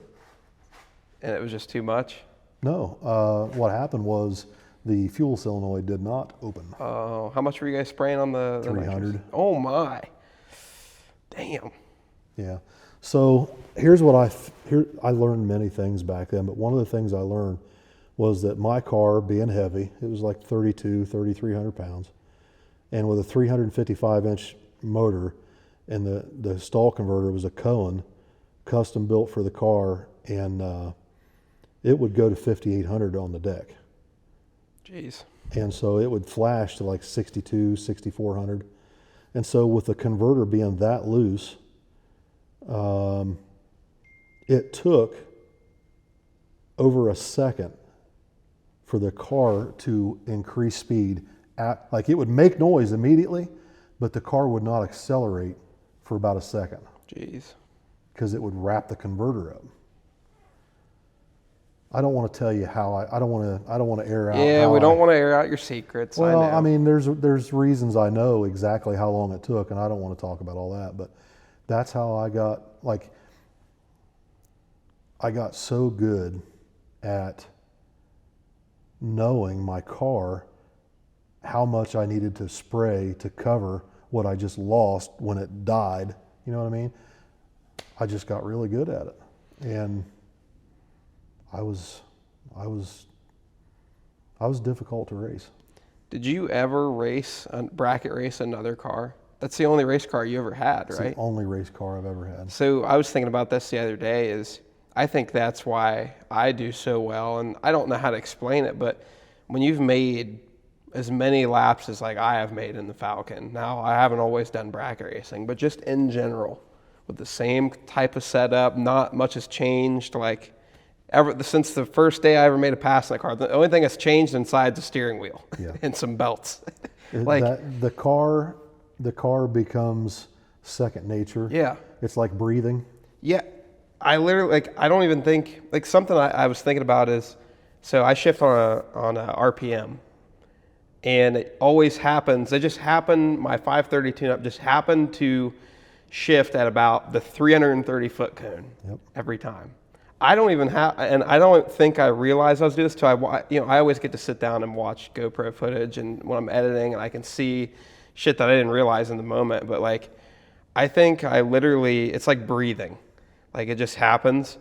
And it was just too much? No. What happened was the fuel solenoid did not open. Oh, how much were you guys spraying on the 300. nitrous? Oh my. Damn. Yeah. So here's what I learned many things back then, but one of the things I learned was that my car being heavy, it was like 3,300 pounds, and with a 355-inch motor, and the stall converter was a Cohen, custom built for the car, and it would go to 5,800 on the deck. Jeez. And so it would flash to like 62, 6,400. And so with the converter being that loose, it took over a second for the car to increase speed. Like it would make noise immediately, but the car would not accelerate for about a second. Jeez. Because it would wrap the converter up. I don't want to tell you how I don't want to air out. Yeah, we don't want to air out your secrets. Well, I know. I mean, there's reasons I know exactly how long it took, and I don't want to talk about all that, but that's how I got so good at knowing my car, how much I needed to spray to cover what I just lost when it died. You know what I mean? I just got really good at it, and I was difficult to race. Did you ever bracket race another car? That's the only race car you ever had, It's right? the only race car I've ever had. So I was thinking about this the other day. I think that's why I do so well, and I don't know how to explain it, but when you've made as many laps as like I have made in the Falcon, now I haven't always done bracket racing, but just in general, with the same type of setup, not much has changed. Like since the first day I ever made a pass in the car, the only thing that's changed inside is the steering wheel and some belts. The car becomes second nature. Yeah. It's like breathing. Yeah. I literally, I don't even think, something I was thinking about is So I shift on a RPM, and it always happens. It just happened. My 530 tune-up just happened to shift at about the 330 foot cone every time. I don't even have, and I don't think I realized I was doing this till I always get to sit down and watch GoPro footage, and when I'm editing, and I can see shit that I didn't realize in the moment. But like, I think I literally, it's like breathing, like it just happens.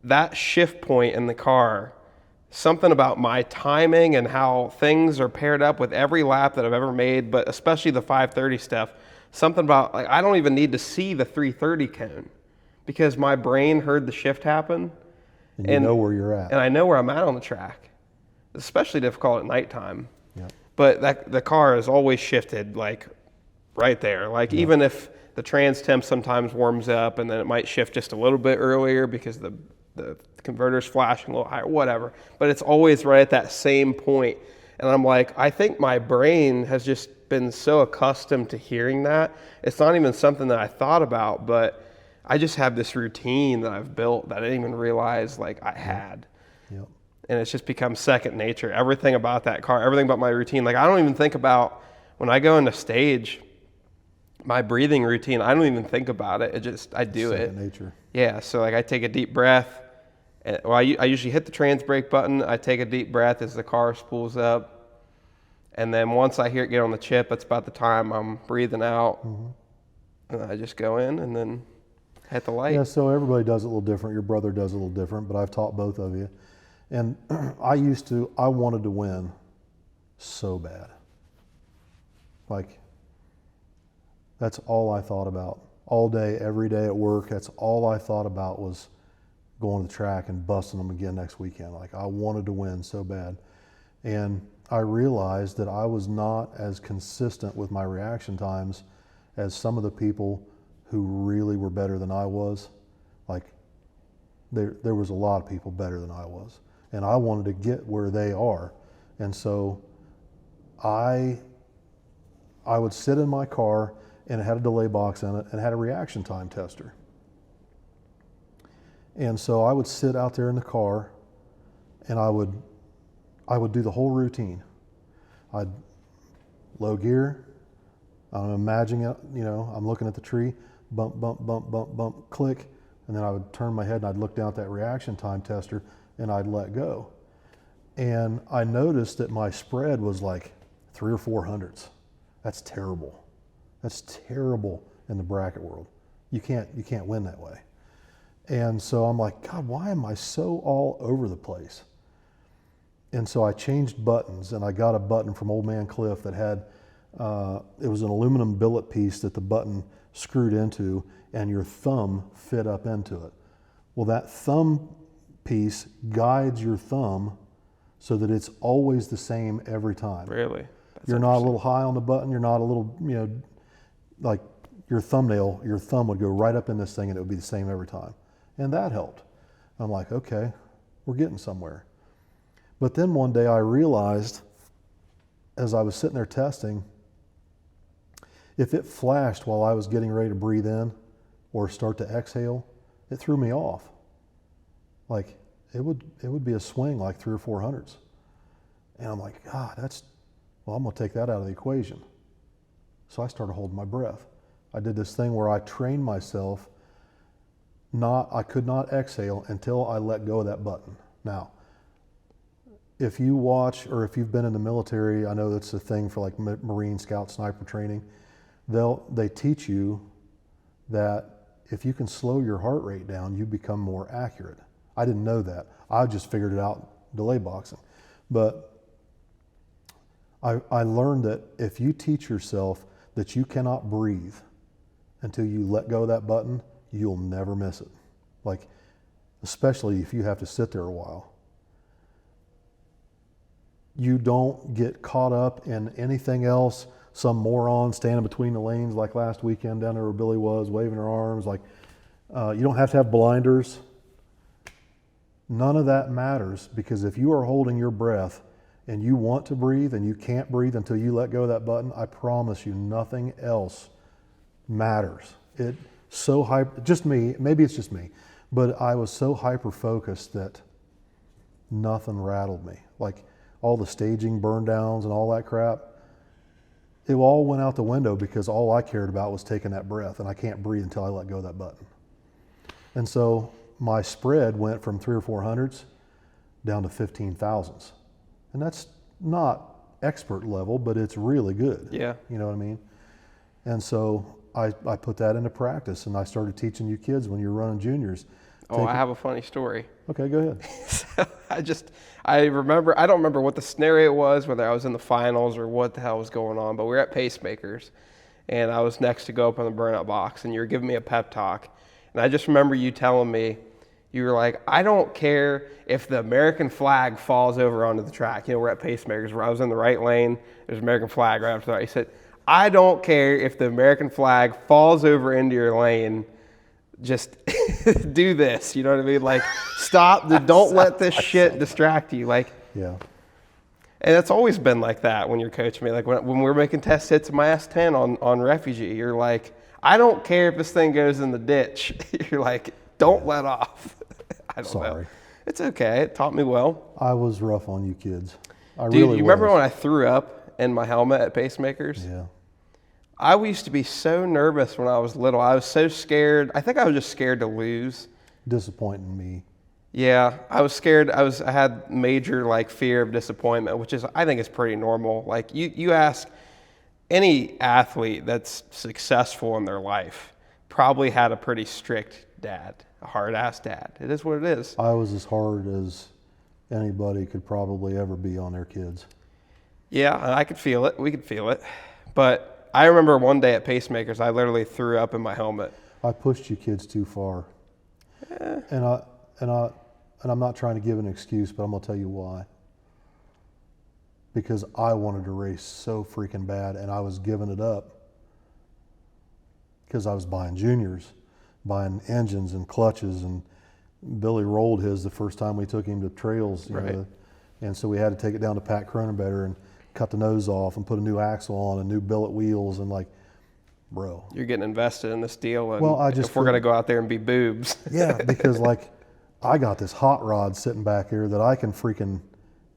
That shift point in the car, something about my timing and how things are paired up with every lap that I've ever made, but especially the 530 stuff, something about, like, I don't even need to see the 330 cone because my brain heard the shift happen. And you know where you're at. And I know where I'm at on the track. It's especially difficult at nighttime. Yep. But the car has always shifted, like, right there. Like, even if the trans temp sometimes warms up and then it might shift just a little bit earlier because the converter's flashing a little higher, whatever. But it's always right at that same point. And I'm like, I think my brain has just been so accustomed to hearing that. It's not even something that I thought about, but I just have this routine that I've built that I didn't even realize like I had. Yep. And it's just become second nature. Everything about that car, everything about my routine. Like, I don't even think about when I go into stage, my breathing routine, I don't even think about it. I do it. Second nature. Yeah. So like I take a deep breath. Well, I usually hit the trans brake button. I take a deep breath as the car spools up. And then once I hear it get on the chip, that's about the time I'm breathing out. And I just go in and then hit the light. Yeah, so everybody does it a little different. Your brother does it a little different, but I've taught both of you. And I wanted to win so bad. Like, that's all I thought about. All day, every day at work, that's all I thought about was going to the track and busting them again next weekend. Like, I wanted to win so bad. And I realized that I was not as consistent with my reaction times as some of the people who really were better than I was. Like, there was a lot of people better than I was. And I wanted to get where they are. And so I would sit in my car and it had a delay box in it and had a reaction time tester. And so I would sit out there in the car and I would do the whole routine. I'd low gear, I'm imagining it, I'm looking at the tree, bump, bump, bump, bump, bump, click, and then I would turn my head and I'd look down at that reaction time tester and I'd let go. And I noticed that my spread was like 300 or 400s. That's terrible. That's terrible in the bracket world. You can't win that way. And so I'm like, God, why am I so all over the place? And so I changed buttons, and I got a button from Old Man Cliff that had, it was an aluminum billet piece that the button screwed into, and your thumb fit up into it. Well, that thumb piece guides your thumb so that it's always the same every time. Really? You're not a little high on the button, you're not a little, like your thumb would go right up in this thing and it would be the same every time. And that helped. I'm like, okay, we're getting somewhere. But then one day I realized, as I was sitting there testing, if it flashed while I was getting ready to breathe in or start to exhale, it threw me off. Like, it would be a swing like 300 or 400s. And I'm like, God, I'm gonna take that out of the equation. So I started holding my breath. I did this thing where I trained myself, I could not exhale until I let go of that button. Now, if you watch, or if you've been in the military, I know that's a thing for like Marine Scout sniper training, they teach you that if you can slow your heart rate down, you become more accurate. I didn't know that. I just figured it out delay boxing. But I learned that if you teach yourself that you cannot breathe until you let go of that button, you'll never miss it. Like, especially if you have to sit there a while. You don't get caught up in anything else, some moron standing between the lanes like last weekend down there where Billy was, waving her arms. Like, you don't have to have blinders. None of that matters, because if you are holding your breath and you want to breathe and you can't breathe until you let go of that button, I promise you nothing else matters. Just me, maybe it's just me, but I was so hyper focused that nothing rattled me. Like all the staging burn downs and all that crap, it all went out the window because all I cared about was taking that breath, and I can't breathe until I let go of that button. And so my spread went from 300s or 400s down to 15,000s. And that's not expert level, but it's really good. Yeah. You know what I mean? And so I put that into practice, and I started teaching you kids when you're running juniors. I have a funny story. Okay, go ahead. So I don't remember what the scenario was, whether I was in the finals or what the hell was going on, but we were at Pacemakers, and I was next to go up on the burnout box, and you were giving me a pep talk. And I just remember you telling me, you were like, I don't care if the American flag falls over onto the track. You know, we're at Pacemakers where I was in the right lane. There's an American flag right after that. You said, I don't care if the American flag falls over into your lane. Just do this. You know what I mean? Like, stop. Don't let this shit distract you. Like, Yeah. and it's always been like that when you're coaching me. Like when we're making test hits in my S10 on refugee, you're like, I don't care if this thing goes in the ditch. You're like, don't let off. I don't know. It's okay. It taught me well. I was rough on you kids. Dude, you remember when I threw up in my helmet at Pacemakers? Yeah. I used to be so nervous when I was little. I was so scared. I think I was just scared to lose. Disappointing me. Yeah, I was scared. I had major like fear of disappointment, which is I think is pretty normal. Like you ask any athlete that's successful in their life, probably had a pretty strict dad, a hard ass dad. It is what it is. I was as hard as anybody could probably ever be on their kids. Yeah, and I could feel it. We could feel it. But I remember one day at Pacemakers, I literally threw up in my helmet. I pushed you kids too far. And I'm not trying to give an excuse, but I'm gonna tell you why. Because I wanted to race so freaking bad, and I was giving it up because I was buying juniors, buying engines and clutches, and Billy rolled his the first time we took him to trails, you know, and so we had to take it down to Pat Cronenbetter and cut the nose off and put a new axle on and new billet wheels, and like, bro, you're getting invested in this deal, and well, if we're gonna go out there and be boobs. Yeah, because like I got this hot rod sitting back here that I can freaking,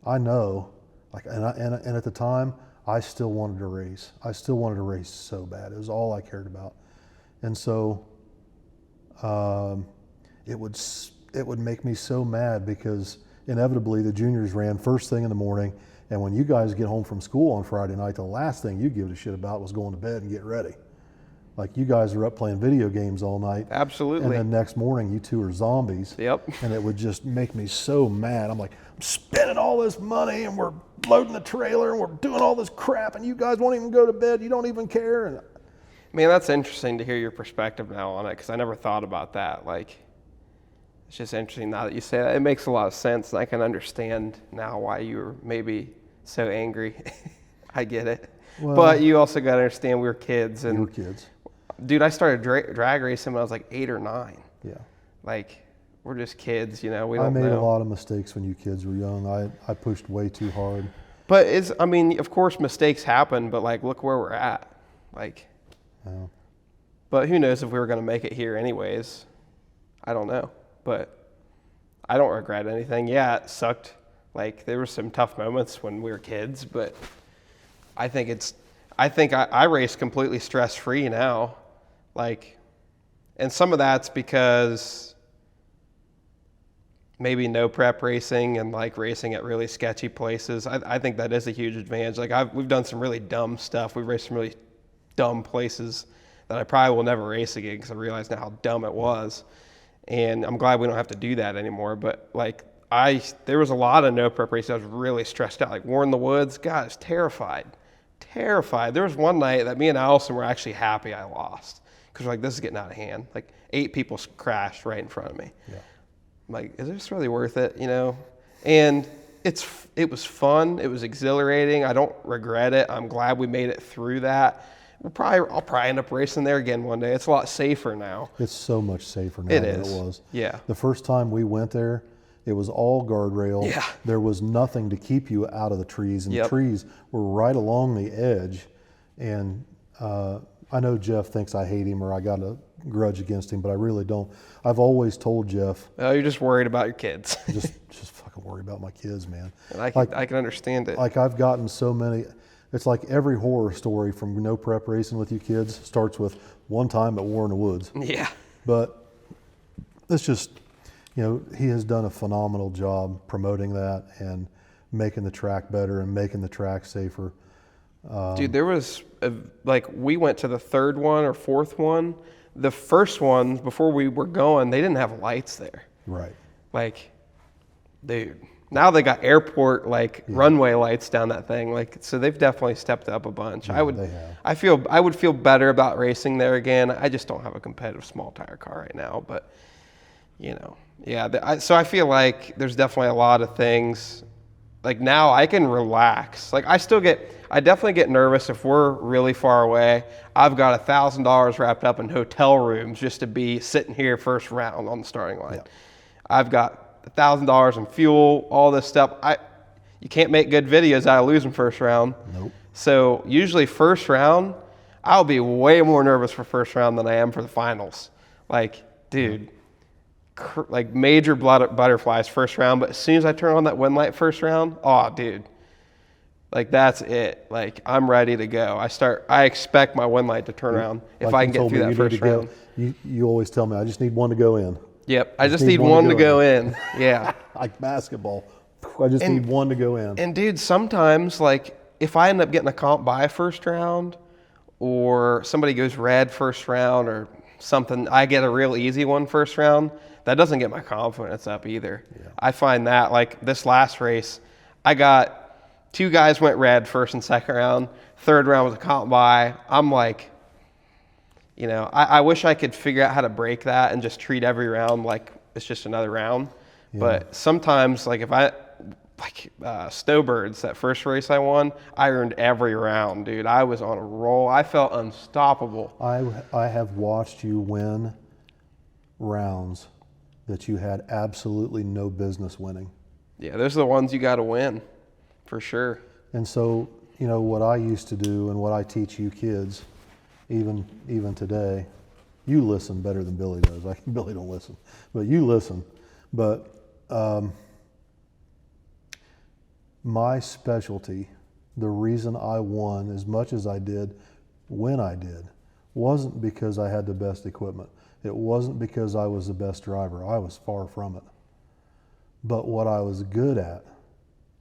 I know, like, and at the time I still wanted to race. I still wanted to race so bad. It was all I cared about, and so it would make me so mad because inevitably the juniors ran first thing in the morning, and when you guys get home from school on Friday night, the last thing you give a shit about was going to bed and get ready. Like, you guys are up playing video games all night. Absolutely. And then next morning, you two are zombies. Yep. And it would just make me so mad. I'm like, I'm spending all this money, and we're loading the trailer, and we're doing all this crap, and you guys won't even go to bed. You don't even care. And man, that's interesting to hear your perspective now on it, because I never thought about that. Like, it's just interesting now that you say that. It makes a lot of sense, and I can understand now why you were maybe so angry. I get it. Well, but you also got to understand we were kids. And we were kids. Dude, I started drag racing when I was like 8 or 9. Yeah. Like, we're just kids, you know. We don't know. I made a lot of mistakes when you kids were young. I pushed way too hard. But I mean, of course, mistakes happen, but like, look where we're at. Like, yeah. But who knows if we were going to make it here anyways. I don't know. But I don't regret anything. Yeah, it sucked. Like, there were some tough moments when we were kids, but I think I race completely stress-free now. Like, and some of that's because maybe no prep racing and like racing at really sketchy places. I think that is a huge advantage. Like, we've done some really dumb stuff. We've raced some really dumb places that I probably will never race again because I realize now how dumb it was. And I'm glad we don't have to do that anymore. But like, there was a lot of no prep races. I was really stressed out. Like, War in the Woods, God, I was terrified. There was one night that me and Allison were actually happy I lost because we're like, this is getting out of hand. Like, 8 people crashed right in front of me. Yeah. I'm like, is this really worth it? You know? And it was fun. It was exhilarating. I don't regret it. I'm glad we made it through that. I'll probably end up racing there again one day. It's a lot safer now. It's so much safer now than it was. Yeah. The first time we went there, it was all guardrail. Yeah. There was nothing to keep you out of the trees, and the trees were right along the edge. And I know Jeff thinks I hate him or I got a grudge against him, but I really don't. I've always told Jeff. Oh, you're just worried about your kids. just fucking fucking worry about my kids, man. And I can understand it. Like I've gotten so many, it's like every horror story from No Prep Racing with You Kids starts with one time at War in the Woods. Yeah. But it's just, you know, he has done a phenomenal job promoting that and making the track better and making the track safer. Dude, there was, we went to the third one or fourth one. The first one, before we were going, they didn't have lights there. Right. Like, dude, now they got airport, runway lights down that thing. Like, so they've definitely stepped up a bunch. Yeah, they have. I would feel better about racing there again. I just don't have a competitive small tire car right now. But, you know, yeah. So I feel like there's definitely a lot of things. Like, now I can relax. Like, I definitely get nervous if we're really far away. I've got $1,000 wrapped up in hotel rooms just to be sitting here first round on the starting line. Yeah. I've got $1,000 in fuel, all this stuff. You can't make good videos out of losing first round. Nope. So usually first round, I'll be way more nervous for first round than I am for the finals. Like, dude. Like major butterflies first round, but as soon as I turn on that wind light first round, oh dude, like that's it. Like I'm ready to go. I expect my wind light to turn around if I can get through that first round. You always tell me I just need one to go in. Yep, I just need one to go in. Yeah. Like basketball, I just need one to go in. And dude, sometimes like if I end up getting a comp by first round, or somebody goes red first round, or something, I get a real easy one first round. That doesn't get my confidence up either. Yeah. I find that like this last race, I got 2 guys went red first and second round. Third round was a comp by. I'm like, you know, I wish I could figure out how to break that and just treat every round like it's just another round. Yeah. But sometimes like if Snowbirds, that first race I won, I earned every round, dude. I was on a roll. I felt unstoppable. I have watched you win rounds that you had absolutely no business winning. Yeah, those are the ones you got to win, for sure. And so, you know, what I used to do and what I teach you kids, even today, you listen better than Billy does. Billy don't listen, but you listen. But my specialty, the reason I won as much as I did when I did, wasn't because I had the best equipment. It wasn't because I was the best driver. I was far from it. But what I was good at,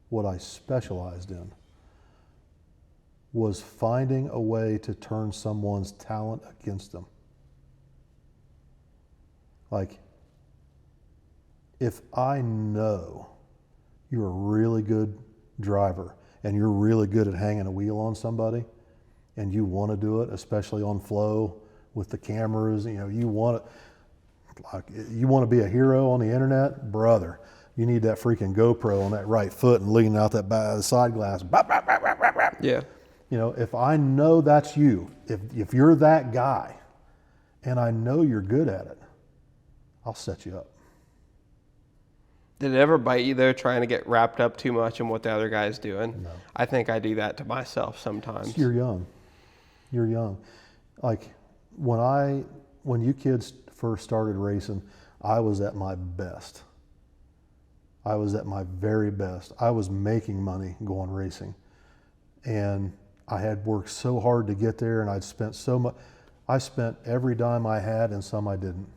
what I specialized in, was finding a way to turn someone's talent against them. Like, if I know you're a really good driver and you're really good at hanging a wheel on somebody and you want to do it, especially on flow, with the cameras, you know, you want to be a hero on the internet, brother. You need that freaking GoPro on that right foot and leaning out that side glass. Yeah. You know, if I know that's you, if you're that guy, and I know you're good at it, I'll set you up. Did it ever bite you though, trying to get wrapped up too much in what the other guy's doing? No. I think I do that to myself sometimes. You're young. Like, when you kids first started racing, I was at my best. I was at my very best. I was making money going racing. And I had worked so hard to get there, and I'd spent so much. I spent every dime I had and some I didn't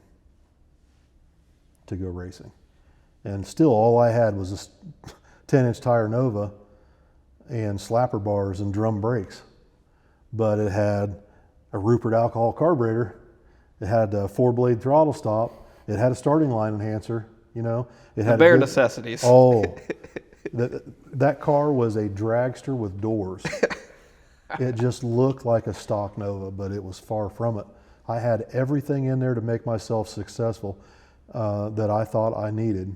to go racing. And still all I had was a 10-inch Tire Nova and slapper bars and drum brakes. But it had a Rupert alcohol carburetor. It had a 4-blade throttle stop. It had a starting line enhancer, you know. It had the bare necessities. Oh, that car was a dragster with doors. It just looked like a stock Nova, but it was far from it. I had everything in there to make myself successful that I thought I needed.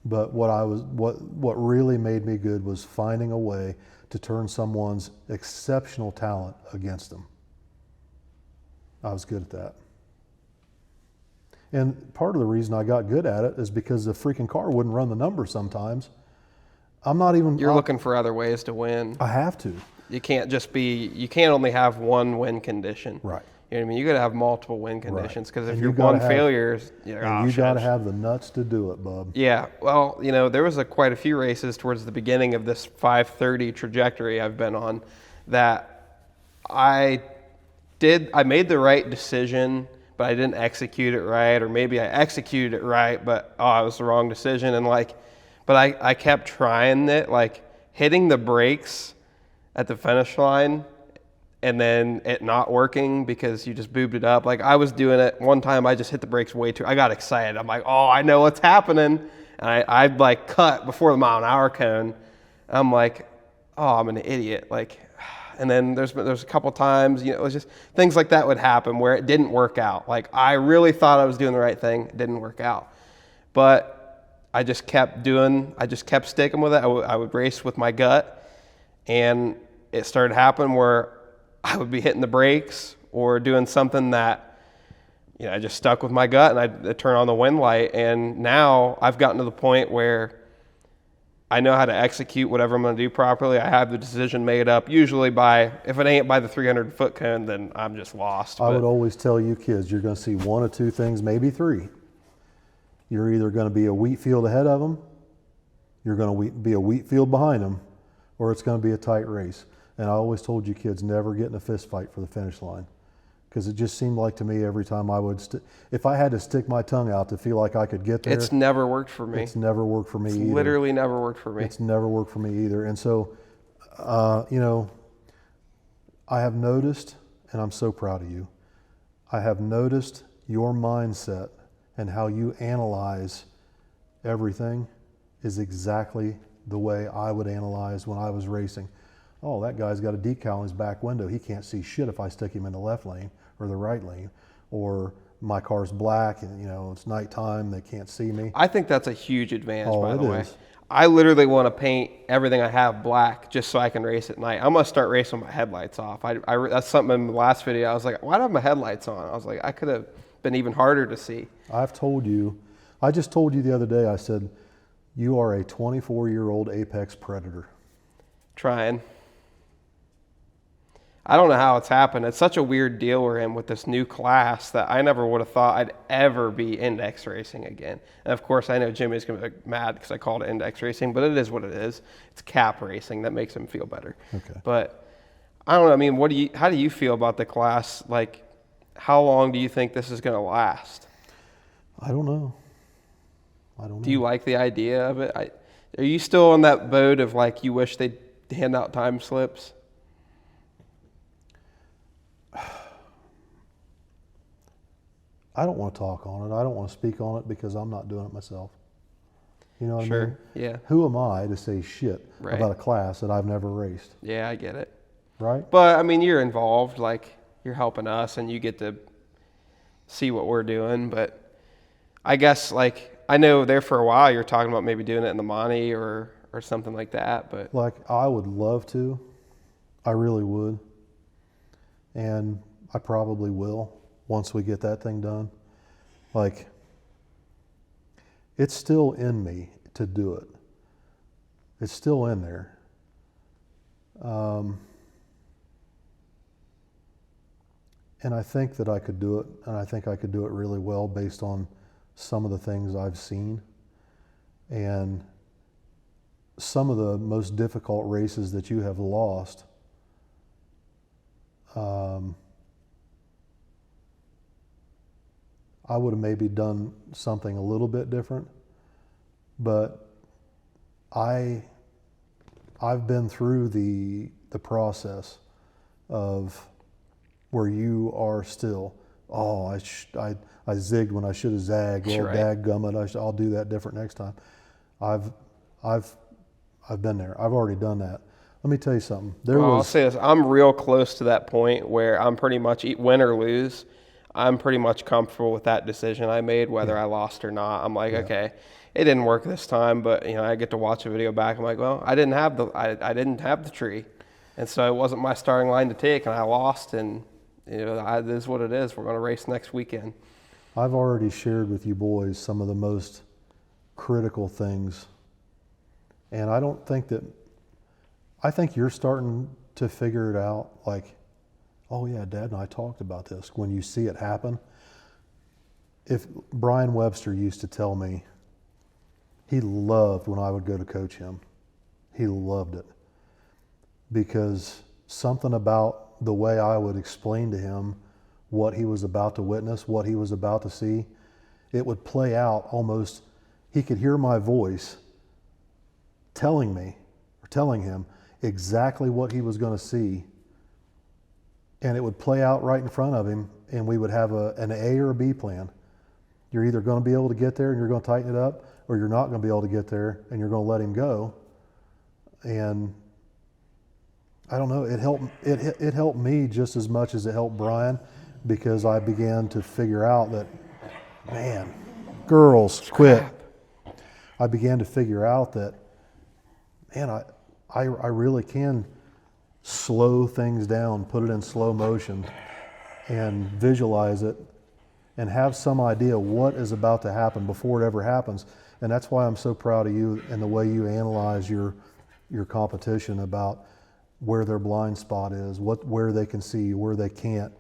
But what really made me good was finding a way to turn someone's exceptional talent against them. I was good at that. And part of the reason I got good at it is because the freaking car wouldn't run the numbers sometimes. You're looking for other ways to win. I have to. You can't only have one win condition. Right. You know what I mean? You got to have multiple win conditions because if And you're you gotta one have- failure, you're, And you got to have the nuts to do it, bub. Yeah, well, there was quite a few races towards the beginning of this 5:30 trajectory I've been on that I made the right decision, but I didn't execute it right, or maybe I executed it right, but it was the wrong decision. And but I kept trying it, like hitting the brakes at the finish line and then it not working because you just boobed it up. Like I was doing it one time, I just hit the brakes way too. I got excited. I'm like, oh, I know what's happening, and I like cut before the mile-an-hour cone. I'm like, oh, I'm an idiot. Like, and then there's a couple times, it was just things like that would happen where it didn't work out. Like I really thought I was doing the right thing, it didn't work out, but I just kept sticking with it. I would race with my gut, and it started happening where I would be hitting the brakes or doing something that, I just stuck with my gut, and I'd turn on the wind light. And now I've gotten to the point where I know how to execute whatever I'm going to do properly. I have the decision made up. Usually if it ain't by the 300-foot cone, then I'm just lost. I would always tell you kids, you're going to see one of two things, maybe three. You're either going to be a wheat field ahead of them, you're going to be a wheat field behind them, or it's going to be a tight race. And I always told you kids, never get in a fist fight for the finish line. Because it just seemed like to me every time I would, if I had to stick my tongue out to feel like I could get there. It's never worked for me. It's never worked for me either. Literally never worked for me. It's never worked for me either. And so, I have noticed, and I'm so proud of you, I have noticed your mindset and how you analyze everything is exactly the way I would analyze when I was racing. Oh, that guy's got a decal in his back window. He can't see shit if I stick him in the left lane or the right lane. Or my car's black and, it's nighttime, they can't see me. I think that's a huge advantage, by the way. Is. I literally want to paint everything I have black just so I can race at night. I'm going to start racing with my headlights off. That's something in the last video. I was like, why do I have my headlights on? I was like, I could have been even harder to see. I just told you the other day, I said, you are a 24-year-old apex predator. Trying. I don't know how it's happened. It's such a weird deal we're in with this new class that I never would have thought I'd ever be index racing again. And of course, I know Jimmy's going to be mad because I called it index racing, but it is what it is. It's cap racing. That makes him feel better. Okay. But I don't know. I mean, how do you feel about the class? Like, how long do you think this is going to last? I don't know. Do you like the idea of it? Are you still on that boat of like you wish they'd hand out time slips? I don't want to talk on it. I don't want to speak on it because I'm not doing it myself. You know what I mean? Sure, yeah. Who am I to say shit Right. about a class that I've never raced? Yeah, I get it. Right? But, I mean, you're involved. Like, you're helping us, and you get to see what we're doing. But I guess, like, I know there for a while you're talking about maybe doing it in the Monte or something like that. But Like, I would love to. I really would. And I probably will once we get that thing done. Like, it's still in me to do it. It's still in there. And I think that I could do it, and I think I could do it really well based on some of the things I've seen. And some of the most difficult races that you have lost, I would have maybe done something a little bit different, but I've been through the process of where you are still, I zigged when I should have zagged. Well, Right. dadgummit, I'll do that different next time. I've been there. I've already done that. Let me tell you something. I'll say this. I'm real close to that point where I'm pretty much, win or lose, I'm pretty much comfortable with that decision I made, whether I lost or not. I'm like, okay, it didn't work this time, but I get to watch a video back. I'm like, well, I didn't have the tree, and so it wasn't my starting line to take, and I lost, and it is what it is. We're going to race next weekend. I've already shared with you boys some of the most critical things, and I think you're starting to figure it out, like oh yeah, Dad and I talked about this. When you see it happen, if Brian Webster used to tell me, he loved when I would go to coach him. He loved it because something about the way I would explain to him what he was about to witness, what he was about to see, it would play out almost, he could hear my voice telling me, or telling him exactly what he was going to see. And it would play out right in front of him, and we would have an A or a B plan. You're either going to be able to get there and you're going to tighten it up, or you're not going to be able to get there and you're going to let him go. And I don't know, it helped me just as much as it helped Brian, because I began to figure out that, man, girls, quit. I began to figure out that, man, I really can slow things down, put it in slow motion, and visualize it, and have some idea what is about to happen before it ever happens. And that's why I'm so proud of you and the way you analyze your competition, about where their blind spot is, where they can see, where they can't.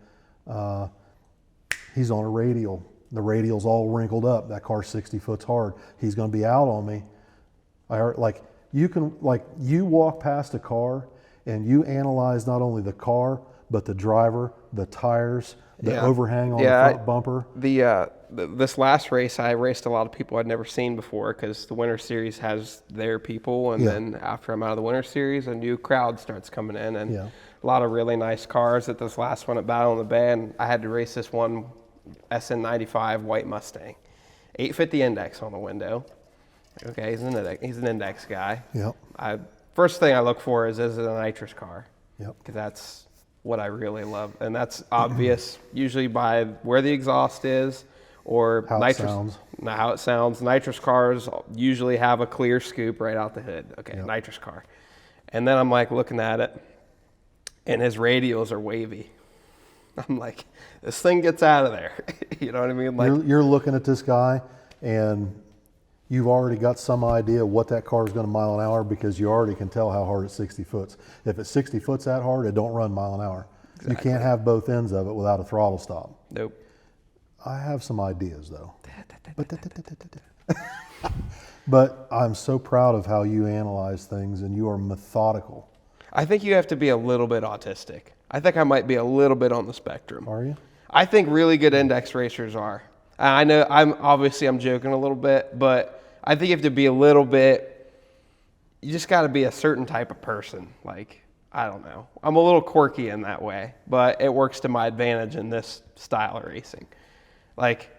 He's on a radial. The radial's all wrinkled up. That car's 60 foot hard. He's going to be out on me. You walk past a car and you analyze not only the car, but the driver, the tires, the overhang on the front bumper. This last race, I raced a lot of people I'd never seen before, because the Winter Series has their people, and then after I'm out of the Winter Series, a new crowd starts coming in, and a lot of really nice cars. At this last one at Battle in the Bay, and I had to race this one SN95 white Mustang, 850 index on the window. Okay, he's an index guy. Yep. First thing I look for is it a nitrous car? Yep. Because that's what I really love, and that's obvious usually by where the exhaust is, or how it sounds. How it sounds. Nitrous cars usually have a clear scoop right out the hood. Okay, nitrous car. And then I'm like looking at it, and his radials are wavy. I'm like, this thing gets out of there. You know what I mean? Like, you're looking at this guy, and you've already got some idea what that car is going to mile an hour, because you already can tell how hard it's 60 foot. If it's 60 foot that hard, it don't run mile an hour. Exactly. You can't have both ends of it without a throttle stop. Nope. I have some ideas though. But I'm so proud of how you analyze things, and you are methodical. I think you have to be a little bit autistic. I think I might be a little bit on the spectrum. Are you? I think really good index racers are. I know I'm joking a little bit, but I think you have to be a little bit, you just got to be a certain type of person. Like, I don't know. I'm a little quirky in that way, but it works to my advantage in this style of racing. Like,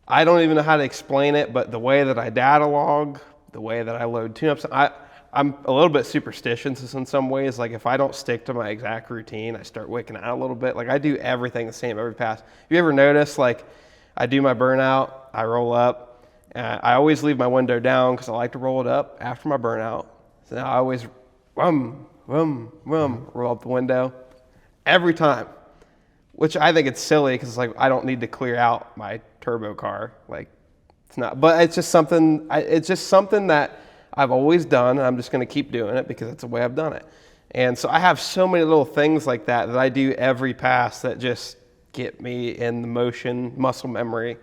I don't even know how to explain it, but the way that I data log, the way that I load tune-ups, I'm a little bit superstitious in some ways. Like, if I don't stick to my exact routine, I start wicking out a little bit. Like, I do everything the same every pass. You ever notice, like, I do my burnout, I roll up, and I always leave my window down because I like to roll it up after my burnout. So now I always roll up the window every time, which I think it's silly because it's like I don't need to clear out my turbo car. Like, it's not, but it's just something that I've always done, and I'm just going to keep doing it because that's the way I've done it. And so I have so many little things like that I do every pass that just get me in the motion, muscle memory.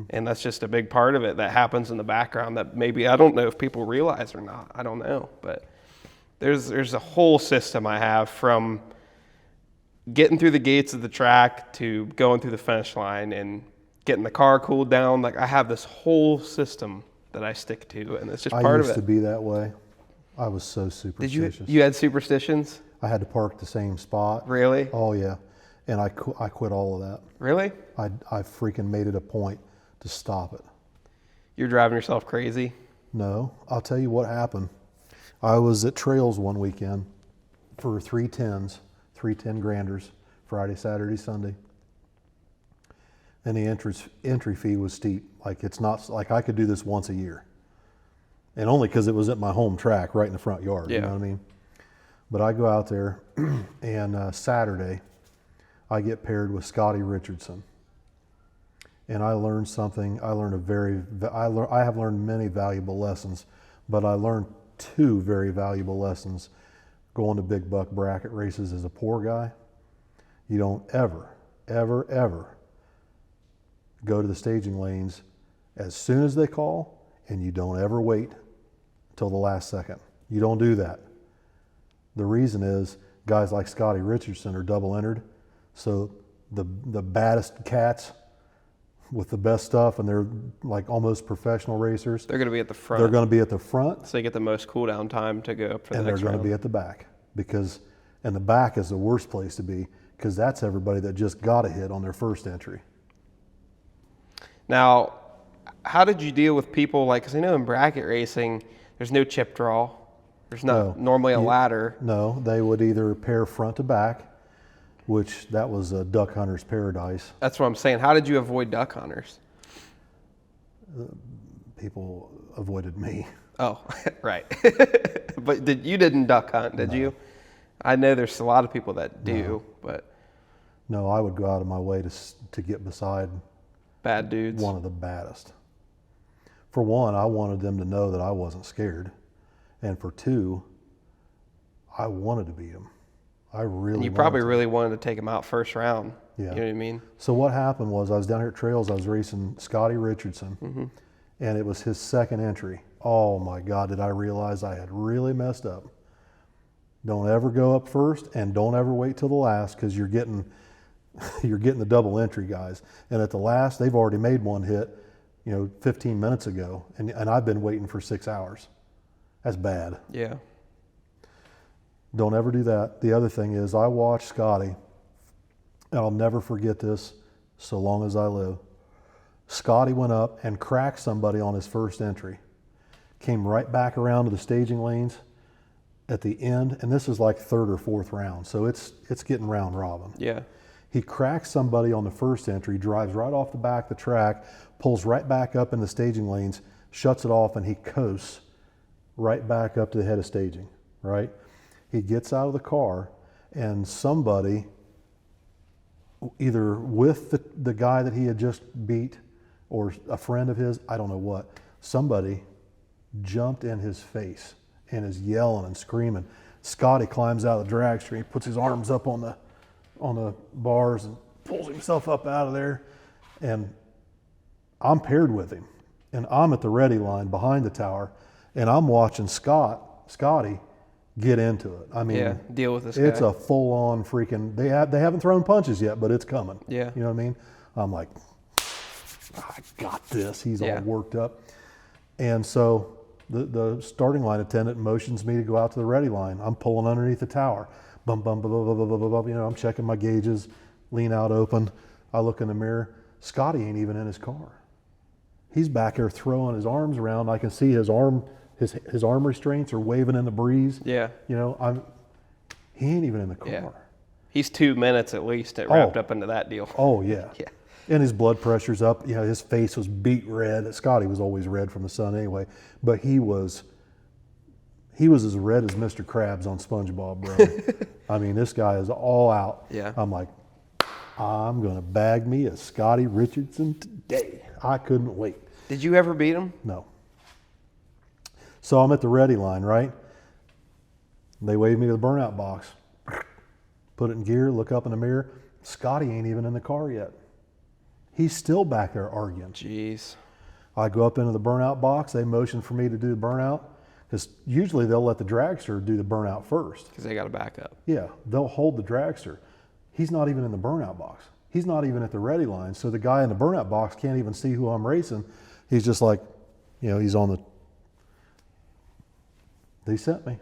And that's just a big part of it that happens in the background that maybe I don't know if people realize or not. I don't know. But there's a whole system I have, from getting through the gates of the track to going through the finish line and getting the car cooled down. Like, I have this whole system that I stick to, and it's just part of it. I used to be that way. I was so superstitious. Did you had superstitions? I had to park at the same spot. Really? Oh yeah. And I quit all of that. Really? I freaking made it a point to stop it. You're driving yourself crazy? No. I'll tell you what happened. I was at Trails one weekend for 310 granders, Friday, Saturday, Sunday. And the entry fee was steep. Like, it's not like I could do this once a year. And only because it was at my home track right in the front yard. You know what I mean? But I go out there, and Saturday, I get paired with Scotty Richardson. And I learned something. I have learned many valuable lessons, but I learned 2 very valuable lessons going to big buck bracket races as a poor guy. You don't ever, ever, ever go to the staging lanes as soon as they call, and you don't ever wait until the last second. You don't do that. The reason is guys like Scotty Richardson are double entered, so the baddest cats with the best stuff, and they're like almost professional racers. They're going to be at the front. They're going to be at the front, so they get the most cool down time to go up for the and next they're round. going to be at the back and the back is the worst place to be because that's everybody that just got a hit on their first entry. Now, how did you deal with people like? Because I know in bracket racing, there's no chip draw. There's not normally a ladder. No, they would either pair front to back, which that was a duck hunter's paradise. That's what I'm saying. How did you avoid duck hunters? People avoided me. Oh, right. But you didn't duck hunt, did you? I know there's a lot of people that do, but no, I would go out of my way to get beside bad dudes. One of the baddest. For one, I wanted them to know that I wasn't scared, and for two, I wanted to beat them. I really. And you probably really wanted to take him out first round. Yeah. You know what I mean? So what happened was I was down here at Trails. I was racing Scotty Richardson, and it was his second entry. Oh my God! Did I realize I had really messed up? Don't ever go up first, and don't ever wait till the last because you're getting the double entry guys. And at the last, they've already made one hit, 15 minutes ago, and I've been waiting for 6 hours. That's bad. Yeah. Don't ever do that. The other thing is I watched Scotty, and I'll never forget this so long as I live. Scotty went up and cracked somebody on his first entry, came right back around to the staging lanes at the end, and this is like third or fourth round, so it's getting round robin. Yeah. He cracks somebody on the first entry, drives right off the back of the track, pulls right back up in the staging lanes, shuts it off, and he coasts right back up to the head of staging, right? He gets out of the car, and somebody, either with the guy that he had just beat or a friend of his, I don't know what, somebody jumped in his face and is yelling and screaming. Scotty climbs out of the dragster. He puts his arms up on the bars and pulls himself up out of there. And I'm paired with him, and I'm at the ready line behind the tower, and I'm watching Scotty get into it. I mean, Yeah, deal with this guy. It's a full-on freaking. They haven't thrown punches yet, but it's coming. Yeah. You know what I mean? I'm like, I got this. He's all worked up, and so the starting line attendant motions me to go out to the ready line. I'm pulling underneath the tower. Bum, bum, bum, bum, bum, bum, bum. I'm checking my gauges, lean out open. I look in the mirror. Scotty ain't even in his car. He's back there throwing his arms around. I can see his arm restraints are waving in the breeze. Yeah. He ain't even in the car. Yeah. He's 2 minutes at least wrapped up into that deal. Oh yeah. Yeah. And his blood pressure's up. His face was beet red. Scotty was always red from the sun anyway, but he was as red as Mr. Krabs on SpongeBob, bro. I mean, this guy is all out. Yeah. I'm like, I'm gonna bag me a Scotty Richardson today. I couldn't wait. Did you ever beat him? No. So I'm at the ready line, right? They wave me to the burnout box. Put it in gear, look up in the mirror. Scotty ain't even in the car yet. He's still back there arguing. Jeez. I go up into the burnout box. They motion for me to do the burnout because usually they'll let the dragster do the burnout first. Because they got to back up. Yeah, they'll hold the dragster. He's not even in the burnout box. He's not even at the ready line. So the guy in the burnout box can't even see who I'm racing. He's just like, he's on the. They sent me.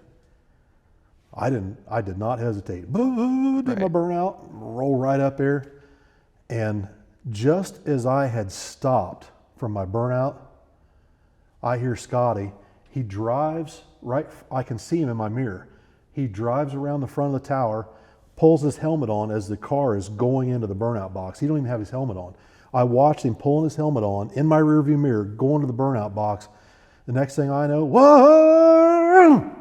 I did not hesitate. Did my burnout, roll right up there. And just as I had stopped from my burnout, I hear Scotty. He drives right, I can see him in my mirror. He drives around the front of the tower, pulls his helmet on as the car is going into the burnout box. He don't even have his helmet on. I watched him pulling his helmet on in my rearview mirror, going to the burnout box. The next thing I know, whoa!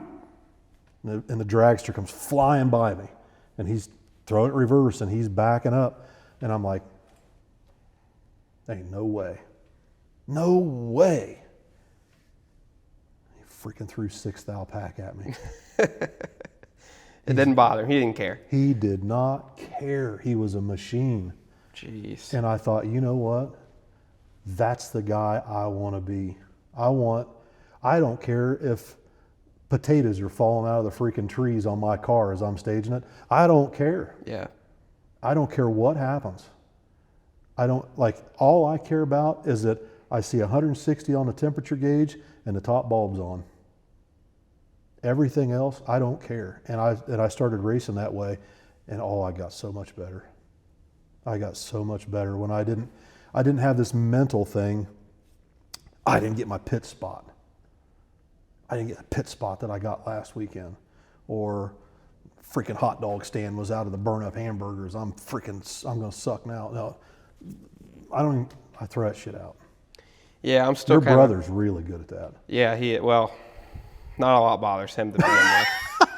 And the dragster comes flying by me, and he's throwing it reverse, and he's backing up, and I'm like, ain't no way. No way. He freaking threw 6 thou pack at me. It didn't bother him. He didn't care. He did not care. He was a machine. Jeez. And I thought, you know what? That's the guy I want to be. I don't care if potatoes are falling out of the freaking trees on my car as I'm staging it. I don't care. Yeah. I don't care what happens. All I care about is that I see 160 on the temperature gauge and the top bulb's on. Everything else, I don't care. And I started racing that way, and I got so much better. I got so much better when I didn't have this mental thing. I didn't get my pit spot. I didn't get the pit spot that I got last weekend. Or freaking hot dog stand was out of the burn up hamburgers. I'm going to suck now. No, I throw that shit out. Yeah, I'm still Your brother's really good at that. Yeah, not a lot bothers him to begin with.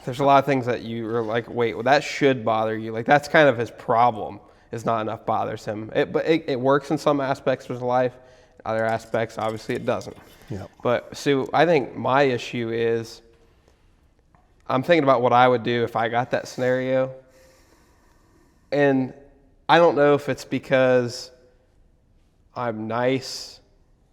There's a lot of things that you are like, wait, well, that should bother you. Like, that's kind of his problem, is not enough bothers him. But it works in some aspects of his life. Other aspects, obviously, it doesn't. Yeah. But, so I think my issue is, I'm thinking about what I would do if I got that scenario. And I don't know if it's because I'm nice.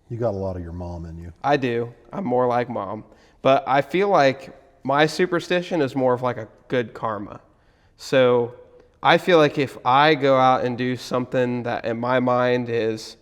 You got a lot of your mom in you. I do. I'm more like mom. But I feel like my superstition is more of like a good karma. So I feel like if I go out and do something that in my mind is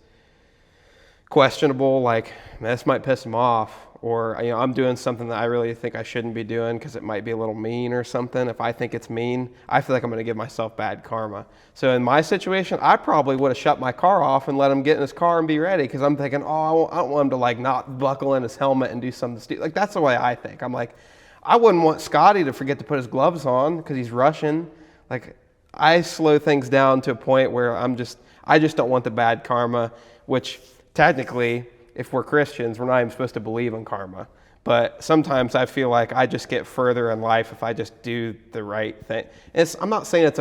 questionable, like, man, this might piss him off, or I'm doing something that I really think I shouldn't be doing because it might be a little mean or something. If I think it's mean, I feel like I'm going to give myself bad karma. So in my situation, I probably would have shut my car off and let him get in his car and be ready, because I'm thinking, I don't want him to like not buckle in his helmet and do something stupid. Like, that's the way I think. I'm like, I wouldn't want Scotty to forget to put his gloves on because he's rushing. Like, I slow things down to a point where I just don't want the bad karma, which technically, if we're Christians, we're not even supposed to believe in karma. But sometimes I feel like I just get further in life if I just do the right thing. I'm not saying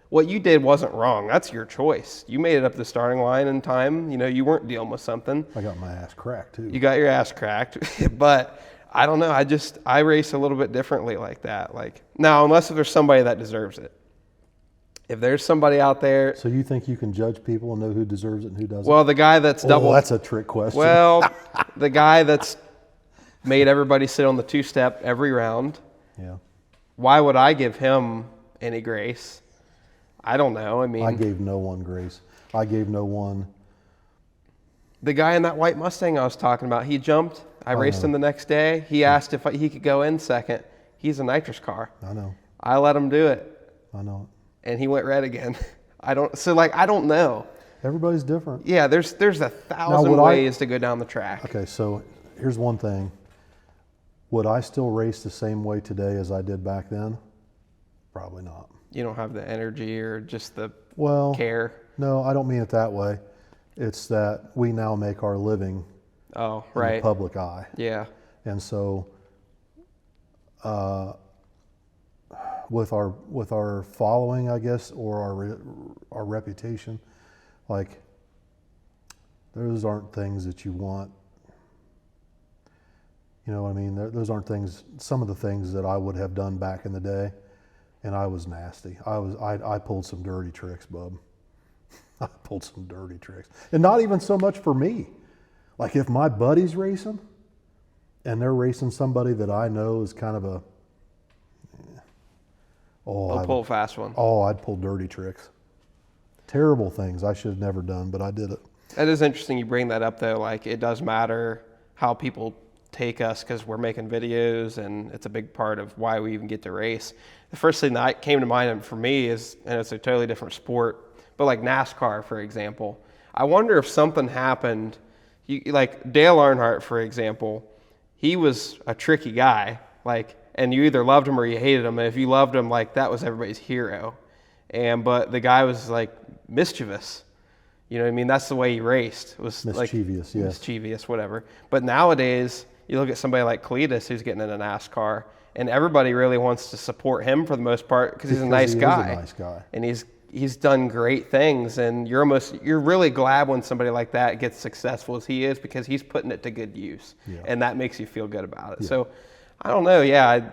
what you did wasn't wrong. That's your choice. You made it up the starting line in time. You weren't dealing with something. I got my ass cracked too. You got your ass cracked. But I don't know. I race a little bit differently like that. Like, now, unless if there's somebody that deserves it. If there's somebody out there. So you think you can judge people and know who deserves it and who doesn't? Well, the guy that's double. Oh, that's a trick question. Well, the guy that's made everybody sit on the two-step every round. Yeah. Why would I give him any grace? I don't know. I mean, I gave no one grace. I gave no one. The guy in that white Mustang I was talking about, he jumped. I raced him the next day. He asked if he could go in second. He's a nitrous car. I know. I let him do it. I know. And he went red again. I don't know. Everybody's different. Yeah, there's 1,000 ways to go down the track. Okay, so here's one thing. Would I still race the same way today as I did back then? Probably not. You don't have the energy or just the care. No, I don't mean it that way. It's that we now make our living in the public eye. Yeah. And so with our following, I guess, or our reputation, like, those aren't things that you want. You know what I mean? Those aren't things. Some of the things that I would have done back in the day, and I was nasty. I pulled some dirty tricks, bub. I pulled some dirty tricks, and not even so much for me. Like, if my buddy's racing, and they're racing somebody that I know is kind of a I'll pull a fast one. I'd pull dirty tricks. Terrible things I should have never done, but I did it. That is interesting you bring that up, though. Like, it does matter how people take us because we're making videos, and it's a big part of why we even get to race. The first thing that came to mind for me is, and it's a totally different sport, but like NASCAR, for example. I wonder if something happened, like Dale Earnhardt, for example, he was a tricky guy, and you either loved him or you hated him. And if you loved him, that was everybody's hero. But the guy was mischievous. You know what I mean? That's the way he raced. It was mischievous, yes. Mischievous, whatever. But nowadays, you look at somebody like Cletus who's getting in a NASCAR, and everybody really wants to support him for the most part because he's a nice guy. Is a nice guy. And he's done great things, and you're really glad when somebody like that gets successful as he is because he's putting it to good use. Yeah. And that makes you feel good about it. Yeah. So I don't know. Yeah,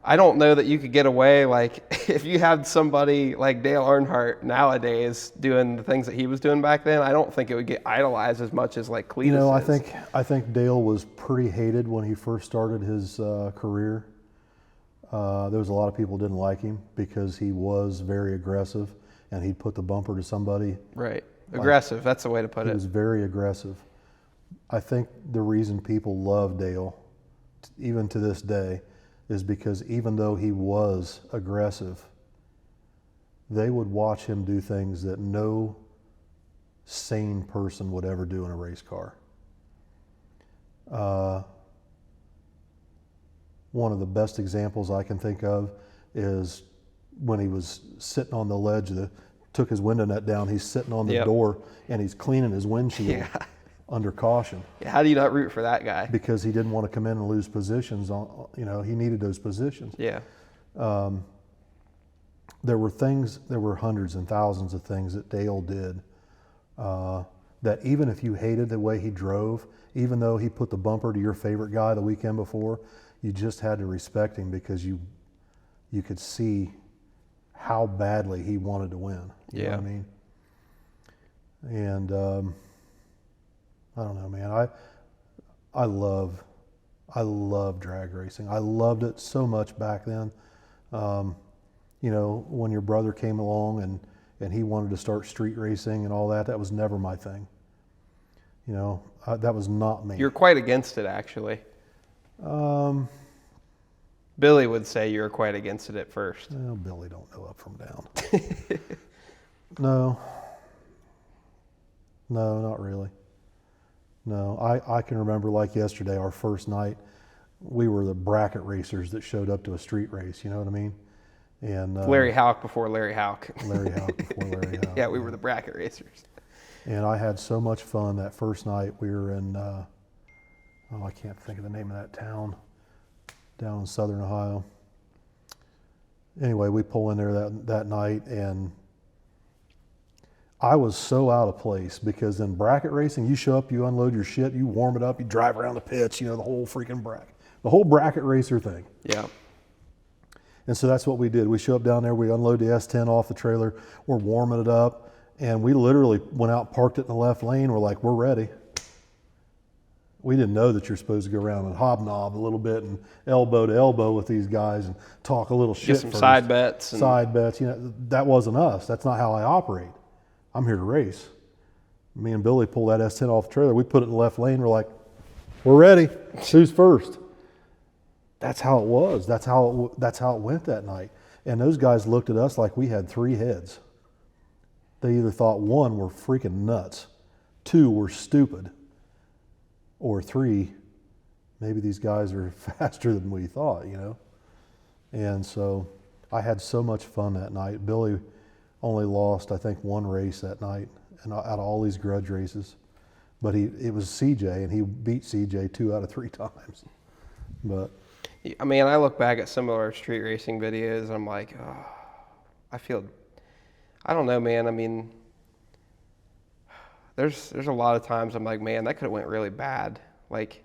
I don't know that you could get away, like, if you had somebody like Dale Earnhardt nowadays doing the things that he was doing back then, I don't think it would get idolized as much as like Cletus You know, is. I think Dale was pretty hated when he first started his career. There was a lot of people who didn't like him because he was very aggressive and he'd put the bumper to somebody. Right. Aggressive, that's the way to put He it. was very aggressive. I think the reason people love Dale, even to this day, is because even though he was aggressive, they would watch him do things that no sane person would ever do in a race car. One of the best examples I can think of is when he was sitting on the ledge, took his window net down, he's sitting on the Yep. door and he's cleaning his windshield Yeah. under caution How do you not root for that guy? because he didn't want to come in and lose positions. He needed those positions. Yeah. There were hundreds and thousands of things that Dale did that even if you hated the way he drove, even though he put the bumper to your favorite guy the weekend before, you just had to respect him because you could see how badly he wanted to win. You know what I mean? And I don't know, man. I love drag racing. I loved it so much back then. When your brother came along and he wanted to start street racing and all that, that was never my thing. That was not me. You're quite against it, actually. Billy would say you were quite against it at first. Well, Billy don't know up from down. No, not really. No, I can remember like yesterday, our first night, we were the bracket racers that showed up to a street race, you know what I mean? And Larry Houck before Larry Houck. Larry Houck before Larry Houck. Yeah, we were the bracket racers. And I had so much fun that first night. We were in, I can't think of the name of that town, down in southern Ohio. Anyway, we pull in there that night, and I was so out of place because in bracket racing, you show up, you unload your shit, you warm it up, you drive around the pits, the whole freaking the whole bracket racer thing. Yeah. And so that's what we did. We show up down there, we unload the S10 off the trailer, we're warming it up, and we literally went out and parked it in the left lane. We're like, we're ready. We didn't know that you're supposed to go around and hobnob a little bit and elbow to elbow with these guys and talk a little shit Get some first. side bets. Side bets. That wasn't us. That's not how I operate. I'm here to race. Me and Billy pulled that S10 off the trailer. We put it in the left lane. We're like, we're ready. Who's first? That's how it was. That's how it went that night. And those guys looked at us like we had three heads. They either thought, one, we're freaking nuts, two, we're stupid, or three, maybe these guys are faster than we thought, And so I had so much fun that night. Billy only lost, I think, one race that night and out of all these grudge races. But it was CJ, and he beat CJ 2 out of 3 times. But I mean, I look back at some of our street racing videos, and I'm like, I don't know, man. I mean, there's a lot of times I'm like, man, that could have went really bad. Like,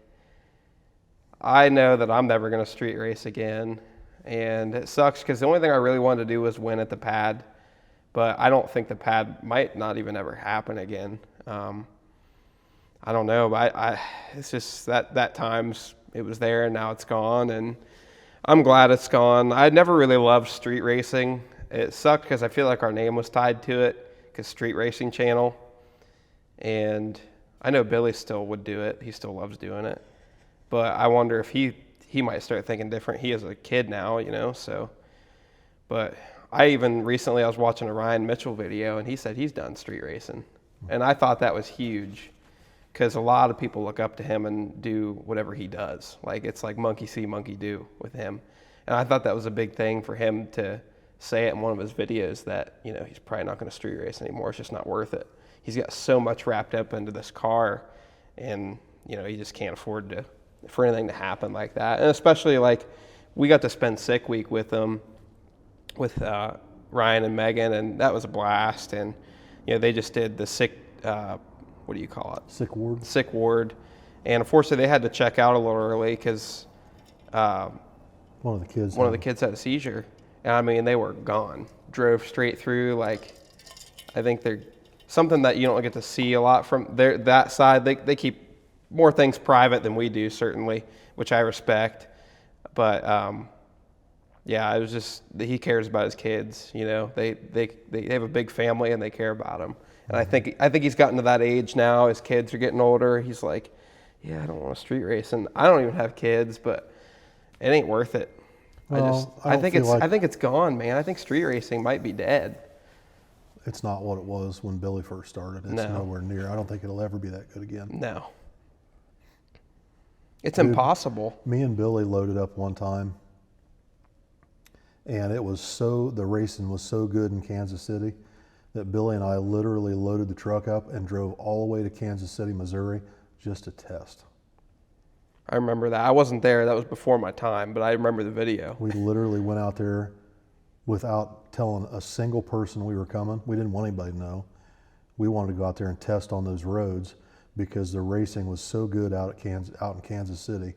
I know that I'm never going to street race again, and it sucks because the only thing I really wanted to do was win at the pad, but I don't think the pad might not even ever happen again. I don't know, but it's just that times it was there and now it's gone, and I'm glad it's gone. I never really loved street racing. It sucked because I feel like our name was tied to it because Street Racing Channel, and I know Billy still would do it. He still loves doing it, but I wonder if he might start thinking different. He is a kid now, so. But I was watching a Ryan Mitchell video, and he said he's done street racing, and I thought that was huge because a lot of people look up to him and do whatever he does. Like, it's like monkey see, monkey do with him, and I thought that was a big thing for him to say it in one of his videos that, he's probably not going to street race anymore. It's just not worth it. He's got so much wrapped up into this car, and, he just can't afford for anything to happen like that. And especially, like, we got to spend sick week with them, with Ryan and Megan, and that was a blast. And, they just did the sick, what do you call it? sick ward. Sick ward. And unfortunately, they had to check out a little early because One of the kids. One of the kids had a seizure. And I mean, they were gone. Drove straight through. Like, I think they're something that you don't get to see a lot from that side. They keep more things private than we do, certainly, which I respect. But yeah, it was just he cares about his kids. You know, they have a big family and they care about him. And I think he's gotten to that age now. His kids are getting older. He's like, yeah, I don't want to street race, and I don't even have kids, but it ain't worth it. Well, I think it's gone, man. I think street racing might be dead. It's not what it was when Billy first started. It's nowhere near. I don't think it'll ever be that good again. No. It's impossible. Me and Billy loaded up one time, and the racing was so good in Kansas City that Billy and I literally loaded the truck up and drove all the way to Kansas City, Missouri, just to test. I remember that. I wasn't there. That was before my time, but I remember the video. We literally went out there without telling a single person we were coming. We didn't want anybody to know. We wanted to go out there and test on those roads because the racing was so good out in Kansas City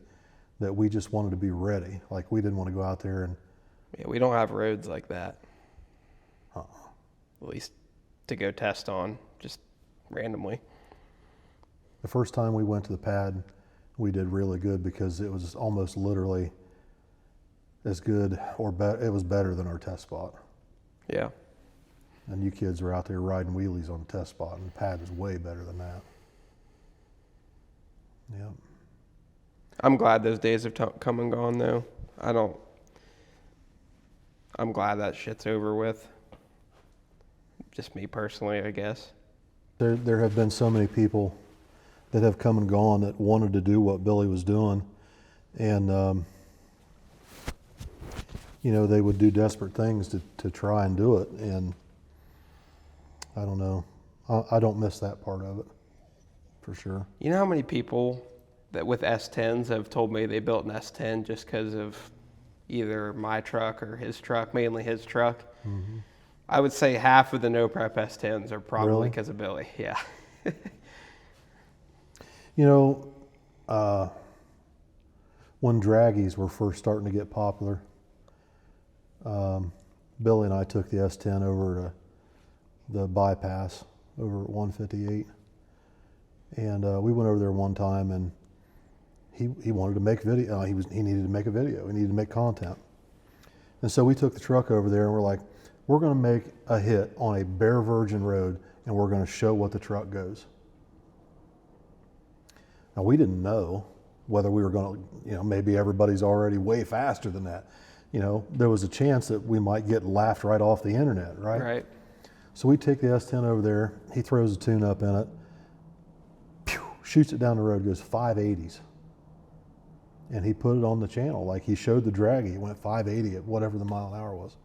that we just wanted to be ready. Like, we didn't want to go out there and... Yeah, we don't have roads like that. At least to go test on, just randomly. The first time we went to the pad, we did really good because it was almost literally as good or better. It was better than our test spot. Yeah. And you kids were out there riding wheelies on the test spot, and the pad was way better than that. Yeah. I'm glad those days have come and gone, though. I'm glad that shit's over with. Just me personally, I guess. There have been so many people that have come and gone that wanted to do what Billy was doing, and they would do desperate things to try and do it, and I don't know. I don't miss that part of it, for sure. You know how many people that with S10s have told me they built an S10 just because of either my truck or his truck, mainly his truck? Mm-hmm. I would say half of the no prep S10s are probably because of Billy. Yeah. When draggies were first starting to get popular, Billy and I took the S10 over to the bypass over at 158, and we went over there one time, and he wanted to make video. He needed to make a video. He needed to make content, and so we took the truck over there, and we're like, we're going to make a hit on a bare virgin road, and we're going to show what the truck goes. Now, we didn't know whether we were going to, maybe everybody's already way faster than that. There was a chance that we might get laughed right off the internet, right? Right. So we take the S10 over there. He throws a tune up in it, shoots it down the road, goes 580s. And he put it on the channel. Like, he showed the draggy. It went 580 at whatever the mile an hour was.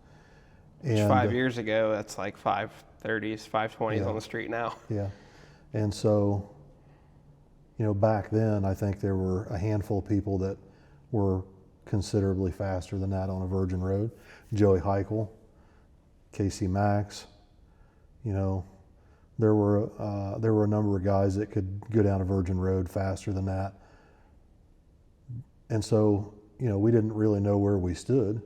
And 5 years ago, that's like 530s, 520s on the street now. Yeah. And so, back then, I think there were a handful of people that were considerably faster than that on a virgin road. Joey Heichel, Casey Max, there were a number of guys that could go down a virgin road faster than that. And so, we didn't really know where we stood.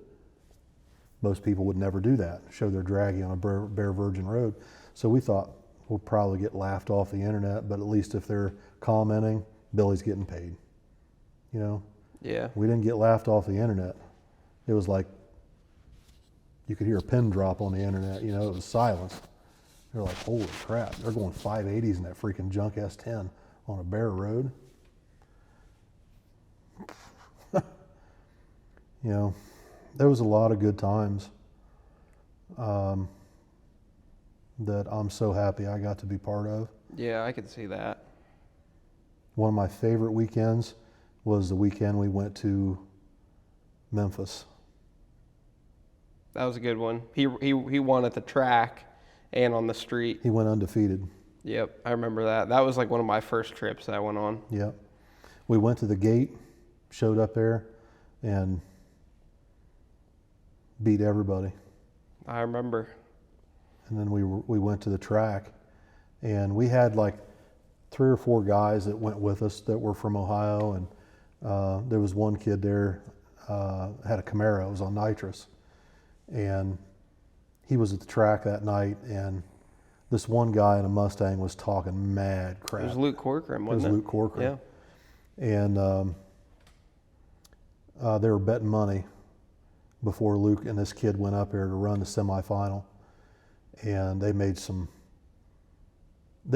Most people would never do that, show their draggy on a bare virgin road. So we thought, we'll probably get laughed off the internet, but at least if they're commenting, Billy's getting paid. Yeah. We didn't get laughed off the internet. It was like you could hear a pin drop on the internet. It was silence. They're like, holy crap, they're going 580s in that freaking junk S10 on a bare road. There was a lot of good times that I'm so happy I got to be part of. Yeah, I could see that. One of my favorite weekends was the weekend we went to Memphis. That was a good one. He won at the track and on the street. He went undefeated. Yep, I remember that. That was like one of my first trips that I went on. Yep. We went to the gate, showed up there, and beat everybody. I remember. And then we went to the track, and we had like 3 or 4 guys that went with us that were from Ohio, and there was one kid there, had a Camaro. It was on nitrous, and he was at the track that night, and this one guy in a Mustang was talking mad crap. It was Luke Corcoran, wasn't it? It was Luke Corcoran. Yeah. And they were betting money before Luke and this kid went up there to run the semifinal, and they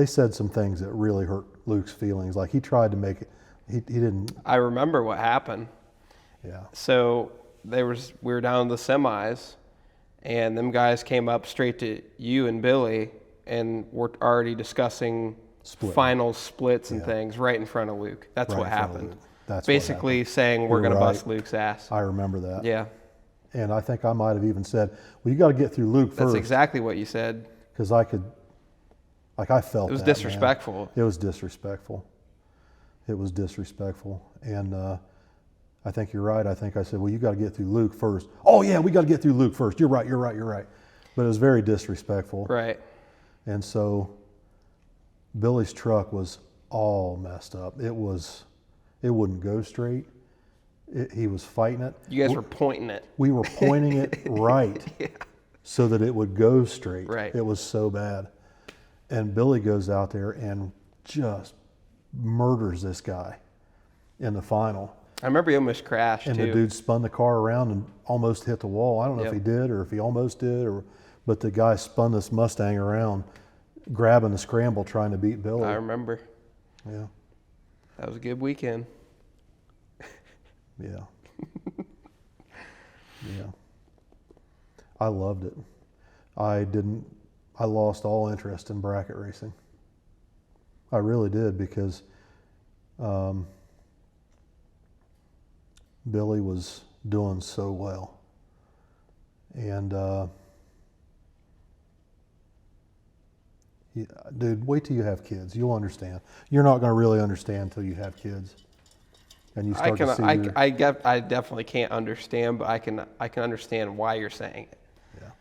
said some things that really hurt Luke's feelings. Like, he tried to make it, he didn't. I remember what happened. Yeah. So we were down in the semis, and them guys came up straight to you and Billy, and we're already discussing final splits and things right in front of Luke. That's what happened. That's basically what happened. saying we're going to bust Luke's ass. I remember that. Yeah. And I think I might have even said, well, you got to get through Luke first. That's exactly what you said. Because I felt it was that, disrespectful. Man. It was disrespectful. It was disrespectful. And I think you're right. I think I said, well, you got to get through Luke first. Oh, yeah, we got to get through Luke first. You're right. But it was very disrespectful. Right. And so Billy's truck was all messed up. It wouldn't go straight. He was fighting it. You guys were pointing it. We were pointing it right Yeah. so that it would go straight. Right. It was so bad. And Billy goes out there and just murders this guy in the final. I remember he almost crashed, And too. the dude spun the car around and almost hit the wall. I don't know if he did or if he almost did, but the guy spun this Mustang around, grabbing the scramble, trying to beat Billy. I remember. Yeah. That was a good weekend. Yeah. Yeah. I loved it. I lost all interest in bracket racing. I really did, because Billy was doing so well. And dude, wait till you have kids. You'll understand. You're not going to really understand until you have kids. And you start to see I definitely can't understand, but I can understand why you're saying it. Yeah.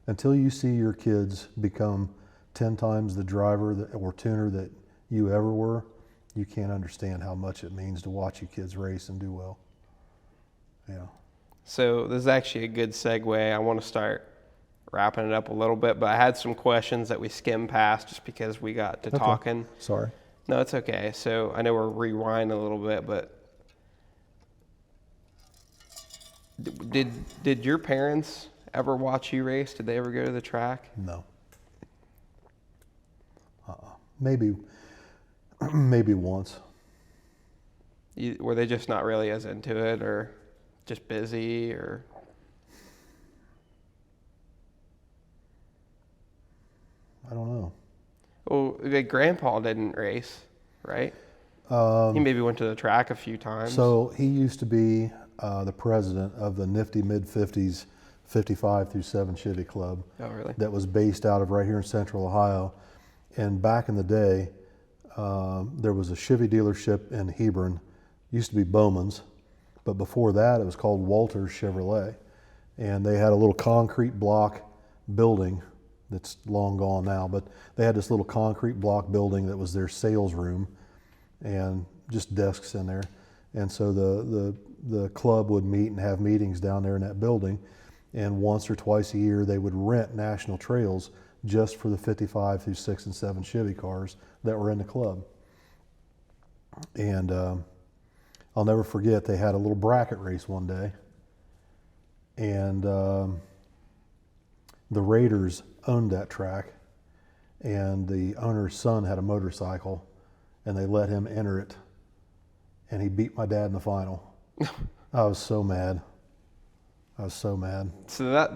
Until you see your kids become 10 times the driver or tuner that you ever were, you can't understand how much it means to watch your kids race and do well. Yeah. So this is actually a good segue. I want to start wrapping it up a little bit, but I had some questions that we skimmed past just because we got to talking. Sorry. No, it's okay. So I know we're rewinding a little bit, but did your parents ever watch you race? Did they ever go to the track? No. Maybe once. Were they just not really as into it, or just busy, or? I don't know. Well, Grandpa didn't race, right? He maybe went to the track a few times. So he used to be the president of the nifty mid-50s 55 through 7 Chevy Club. Oh, really? That was based out of right here in Central Ohio. And back in the day, there was a Chevy dealership in Hebron. Used to be Bowman's, but before that it was called Walters Chevrolet. And they had a little concrete block building that's long gone now, but they had this little concrete block building that was their sales room and just desks in there. And so the club would meet and have meetings down there in that building. And once or twice a year, they would rent National Trails just for the 55 through 6 and 7 Chevy cars that were in the club. And I'll never forget, they had a little bracket race one day. And the Raiders owned that track, and the owner's son had a motorcycle, and they let him enter it, and he beat my dad in the final. I was so mad. So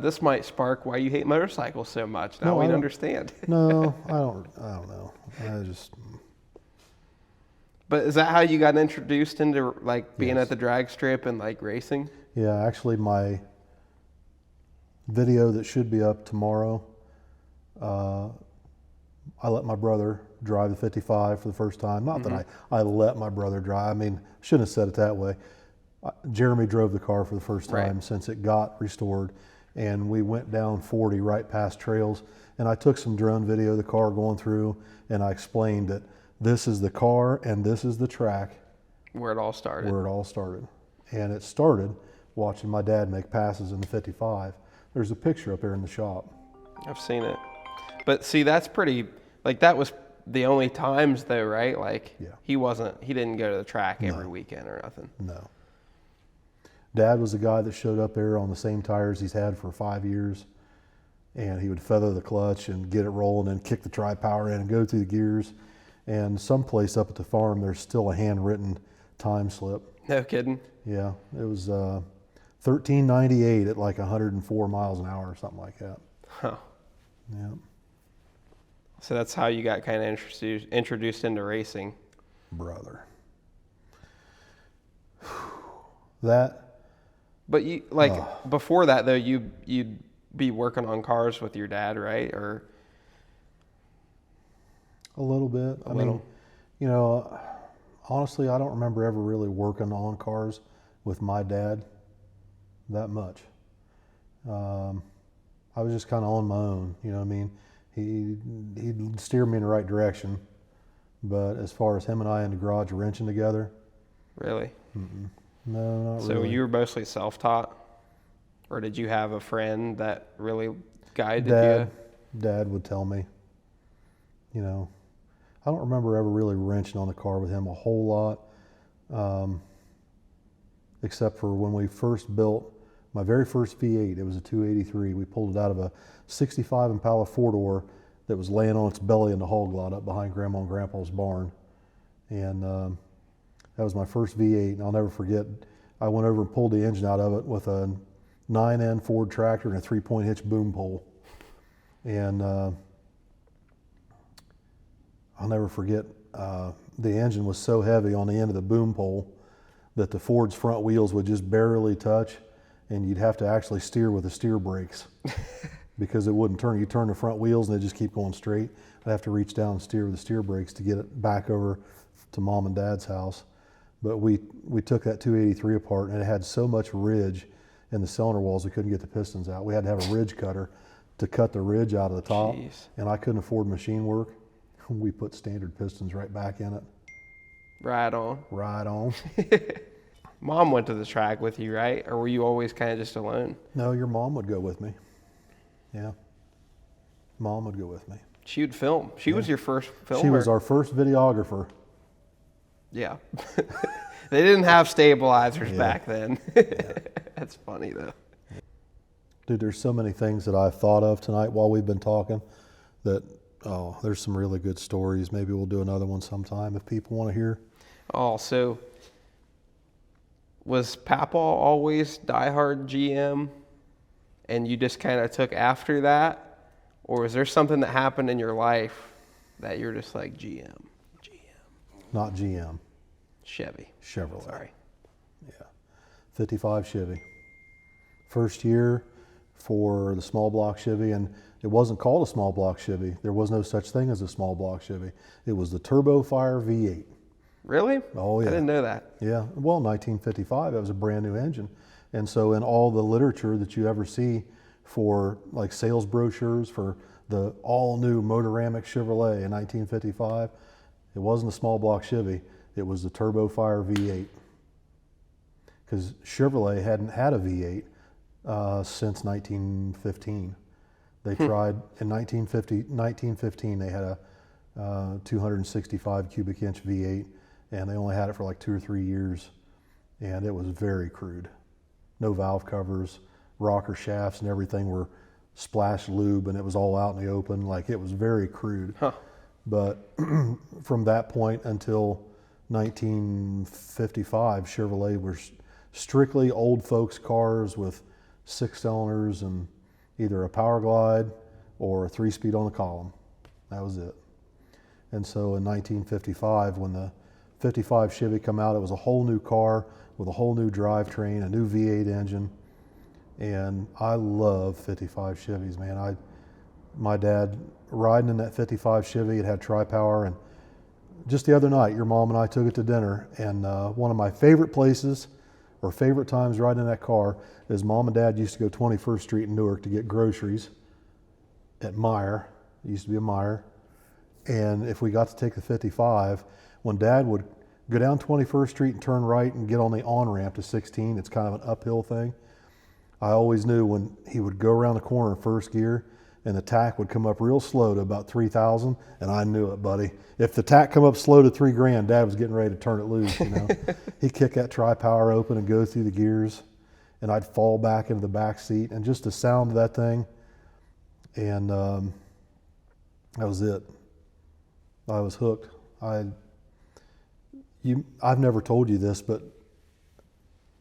this might spark why you hate motorcycles so much. Now we understand. No, I don't know. But is that how you got introduced into like being at the drag strip and like racing? Yeah, actually my video that should be up tomorrow, I let my brother drive the 55 for the first time. Not that I let my brother drive. I mean, shouldn't have said it that way. Jeremy drove the car for the first time since it got restored, and we went down 40 right past trails, and I took some drone video of the car going through, and I explained that this is the car and this is the track. Where it all started. And it started watching my dad make passes in the 55. There's a picture up there in the shop. I've seen it. But see, that's pretty, like that was the only times though, right? Like Yeah. he didn't go to the track every weekend or nothing. No. Dad was the guy that showed up there on the same tires he's had for 5 years. And he would feather the clutch and get it rolling and kick the tri-power in and go through the gears. And someplace up at the farm, there's still a handwritten time slip. No kidding. Yeah, it was 1398 at like 104 miles an hour or something like that. Huh. Yeah. So that's how you got kind of introduced into racing. Brother. That. But you before that though, you'd be working on cars with your dad, right? Or A little bit. I mean, you know, honestly, I don't remember ever really working on cars with my dad that much. I was just kind of on my own, you know what I mean? He'd steer me in the right direction, but as far as him and I in the garage wrenching together, really? no, not So really. you were mostly self-taught, or did you have a friend that really guided you? Dad would tell me, you know, I don't remember ever really wrenching on the car with him a whole lot, except for when we first built my very first V8. It was a 283. We pulled it out of a 65 Impala four-door that was laying on its belly in the hog lot up behind Grandma and Grandpa's barn. And that was my first V8. And I'll never forget, I went over and pulled the engine out of it with a 9N Ford tractor and a 3-point hitch boom pole. And I'll never forget, the engine was so heavy on the end of the boom pole that the Ford's front wheels would just barely touch, and you'd have to actually steer with the steer brakes because it wouldn't turn. You turn the front wheels and they just keep going straight. I'd have to reach down and steer with the steer brakes to get it back over to Mom and Dad's house. But we took that 283 apart, and it had so much ridge in the cylinder walls we couldn't get the pistons out. We had to have a ridge cutter to cut the ridge out of the top. Jeez. And I couldn't afford machine work. We put standard pistons right back in it. Right on. Right on. Mom went to the track with you, right? Or were you always kind of just alone? No, your mom would go with me. Yeah. Mom would go with me. She would film. She was your first filmer. She was our first videographer. Yeah. They didn't have stabilizers Yeah. back then. Yeah. That's funny though. Dude, there's so many things that I've thought of tonight while we've been talking that, there's some really good stories. Maybe we'll do another one sometime if people want to hear. Oh, so was Papa always diehard GM and you just kind of took after that? Or was there something that happened in your life that you're just like GM? Not GM. Chevy. Chevrolet. Sorry. Yeah. 55 Chevy. First year for the small block Chevy, and it wasn't called a small block Chevy. There was no such thing as a small block Chevy. It was the Turbo Fire V8. Really? Oh, yeah. I didn't know that. Yeah, well, 1955, it was a brand new engine. And so in all the literature that you ever see for like sales brochures for the all new Motoramic Chevrolet in 1955, it wasn't a small block Chevy, it was the Turbo Fire V8. Because Chevrolet hadn't had a V8 since 1915. They tried, in 1915 they had a 265 cubic inch V8, and they only had it for like 2 or 3 years, and it was very crude. No valve covers, rocker shafts and everything were splash lube, and it was all out in the open. Like, it was very crude. Huh. But from that point until 1955, Chevrolet was strictly old folks cars with 6 cylinders and either a power glide or a 3-speed on the column. That was it. And so in 1955, when the 55 Chevy come out, it was a whole new car with a whole new drivetrain, a new V8 engine. And I love 55 Chevys, man. My dad riding in that 55 Chevy, it had tri-power, and just the other night, your mom and I took it to dinner, and one of my favorite places or favorite times riding in that car is Mom and Dad used to go 21st Street in Newark to get groceries at Meijer. It used to be a Meijer. And if we got to take the 55, when Dad would go down 21st Street and turn right and get on the on-ramp to 16. It's kind of an uphill thing. I always knew when he would go around the corner in first gear and the tack would come up real slow to about 3,000, and I knew it, buddy. If the tack come up slow to $3,000, Dad was getting ready to turn it loose, you know. He'd kick that tri-power open and go through the gears, and I'd fall back into the back seat, and just the sound of that thing, and that was it. I was hooked. I've never told you this, but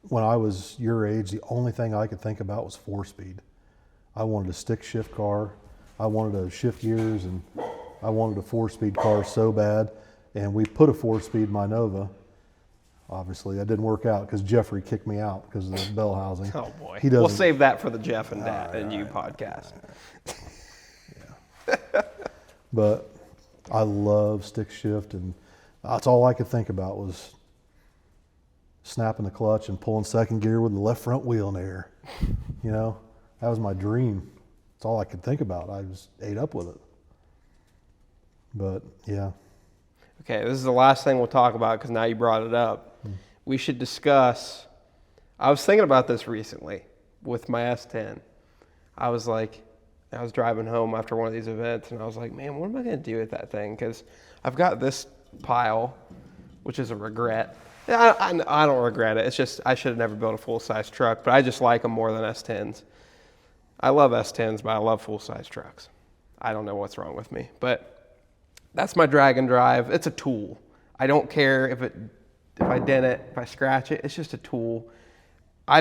when I was your age, the only thing I could think about was 4-speed. I wanted a stick shift car. I wanted to shift gears, and I wanted a 4-speed car so bad. And we put a 4-speed in my Nova. Obviously, that didn't work out because Jeffrey kicked me out because of the bell housing. Oh boy, He doesn't. We'll save that for the Jeff and Dad and you podcast. But I love stick shift, and that's all I could think about was snapping the clutch and pulling second gear with the left front wheel in the air. You know, that was my dream. That's all I could think about. I just ate up with it. But yeah. Okay, this is the last thing we'll talk about because now you brought it up. We should discuss. I was thinking about this recently with my S10. I was driving home after one of these events, and I was like, man, what am I going to do with that thing? Because I've got this pile, which is a regret. I don't regret it. It's just I should have never built a full-size truck, but I just like them more than S10s. I love S10s, but I love full-size trucks. I don't know what's wrong with me, but that's my drag and drive. It's a tool. I don't care if I dent it, if I scratch it. It's just a tool. I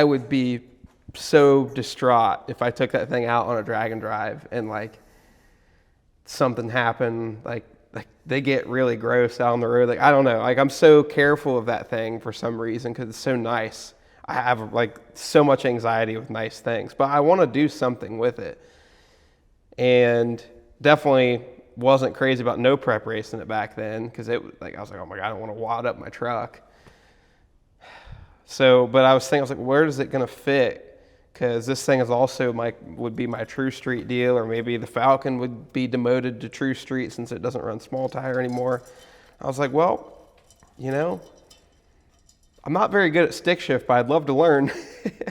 would be so distraught if I took that thing out on a drag and drive and like something happened, like they get really gross out on the road. Like, I don't know. Like, I'm so careful of that thing for some reason because it's so nice. I have like so much anxiety with nice things, but I want to do something with it. And definitely wasn't crazy about no prep racing it back then because I was like, oh my God, I don't want to wad up my truck. So, but I was like, where is it going to fit? Because this thing is also would be my True Street deal, or maybe the Falcon would be demoted to True Street since it doesn't run small tire anymore. I was like, well, you know, I'm not very good at stick shift, but I'd love to learn.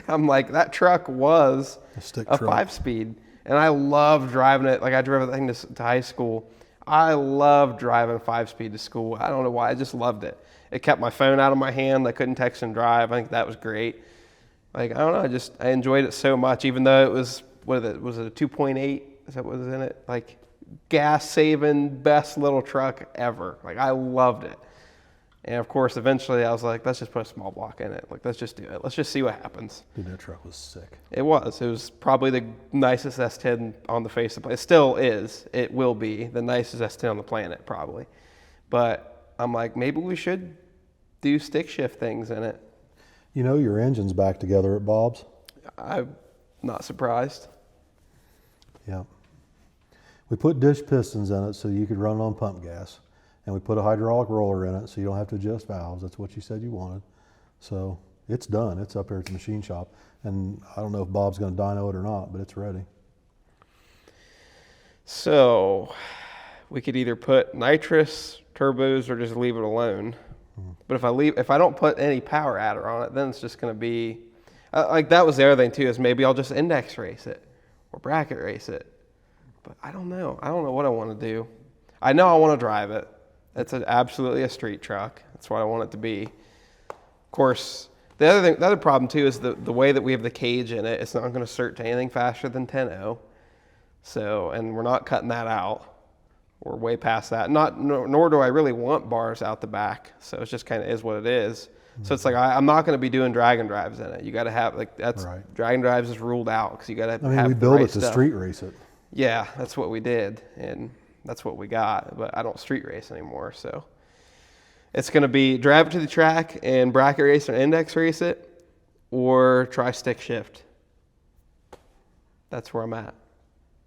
I'm like, that truck was a 5-speed, and I love driving it. Like, I drove that thing to high school. I love driving a 5-speed to school. I don't know why. I just loved it. It kept my phone out of my hand. I couldn't text and drive. I think that was great. Like, I don't know, I enjoyed it so much, even though it was, was it a 2.8? Is that what was in it? Like, gas-saving, best little truck ever. Like, I loved it. And, of course, eventually I was like, let's just put a small block in it. Like, let's just do it. Let's just see what happens. Dude, that truck was sick. It was. It was probably the nicest S10 on the face of the planet. It still is. It will be the nicest S10 on the planet, probably. But I'm like, maybe we should do stick shift things in it. You know, your engine's back together at Bob's. I'm not surprised. Yeah. We put dish pistons in it so you could run it on pump gas. And we put a hydraulic roller in it so you don't have to adjust valves. That's what you said you wanted. So it's done. It's up there at the machine shop. And I don't know if Bob's going to dyno it or not, but it's ready. So we could either put nitrous turbos or just leave it alone. But if I don't put any power adder on it, then it's just going to be like that was the other thing too, is maybe I'll just index race it or bracket race it. But I don't know. I don't know what I want to do. I know I want to drive it. It's absolutely a street truck. That's what I want it to be. Of course, the other problem too is the way that we have the cage in it. It's not going to cert to anything faster than 10.0. So, and we're not cutting that out. We're way past that. Nor do I really want bars out the back. So it's just kind of is what it is. Mm-hmm. So it's like I'm not going to be doing drag and drives in it. You got to have that's right. Drag and drives is ruled out because you got to. Have we built it to street race it. Yeah, that's what we did, and that's what we got. But I don't street race anymore, so it's going to be drive it to the track and bracket race or index race it, or try stick shift. That's where I'm at.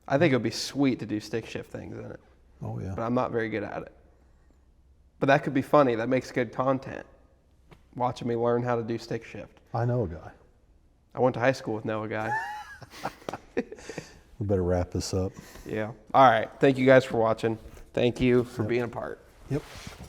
I think it would be sweet to do stick shift things in it. Oh, yeah. But I'm not very good at it. But that could be funny. That makes good content. Watching me learn how to do stick shift. I know a guy. I went to high school with a guy. We better wrap this up. Yeah. All right. Thank you guys for watching. Thank you for being a part. Yep.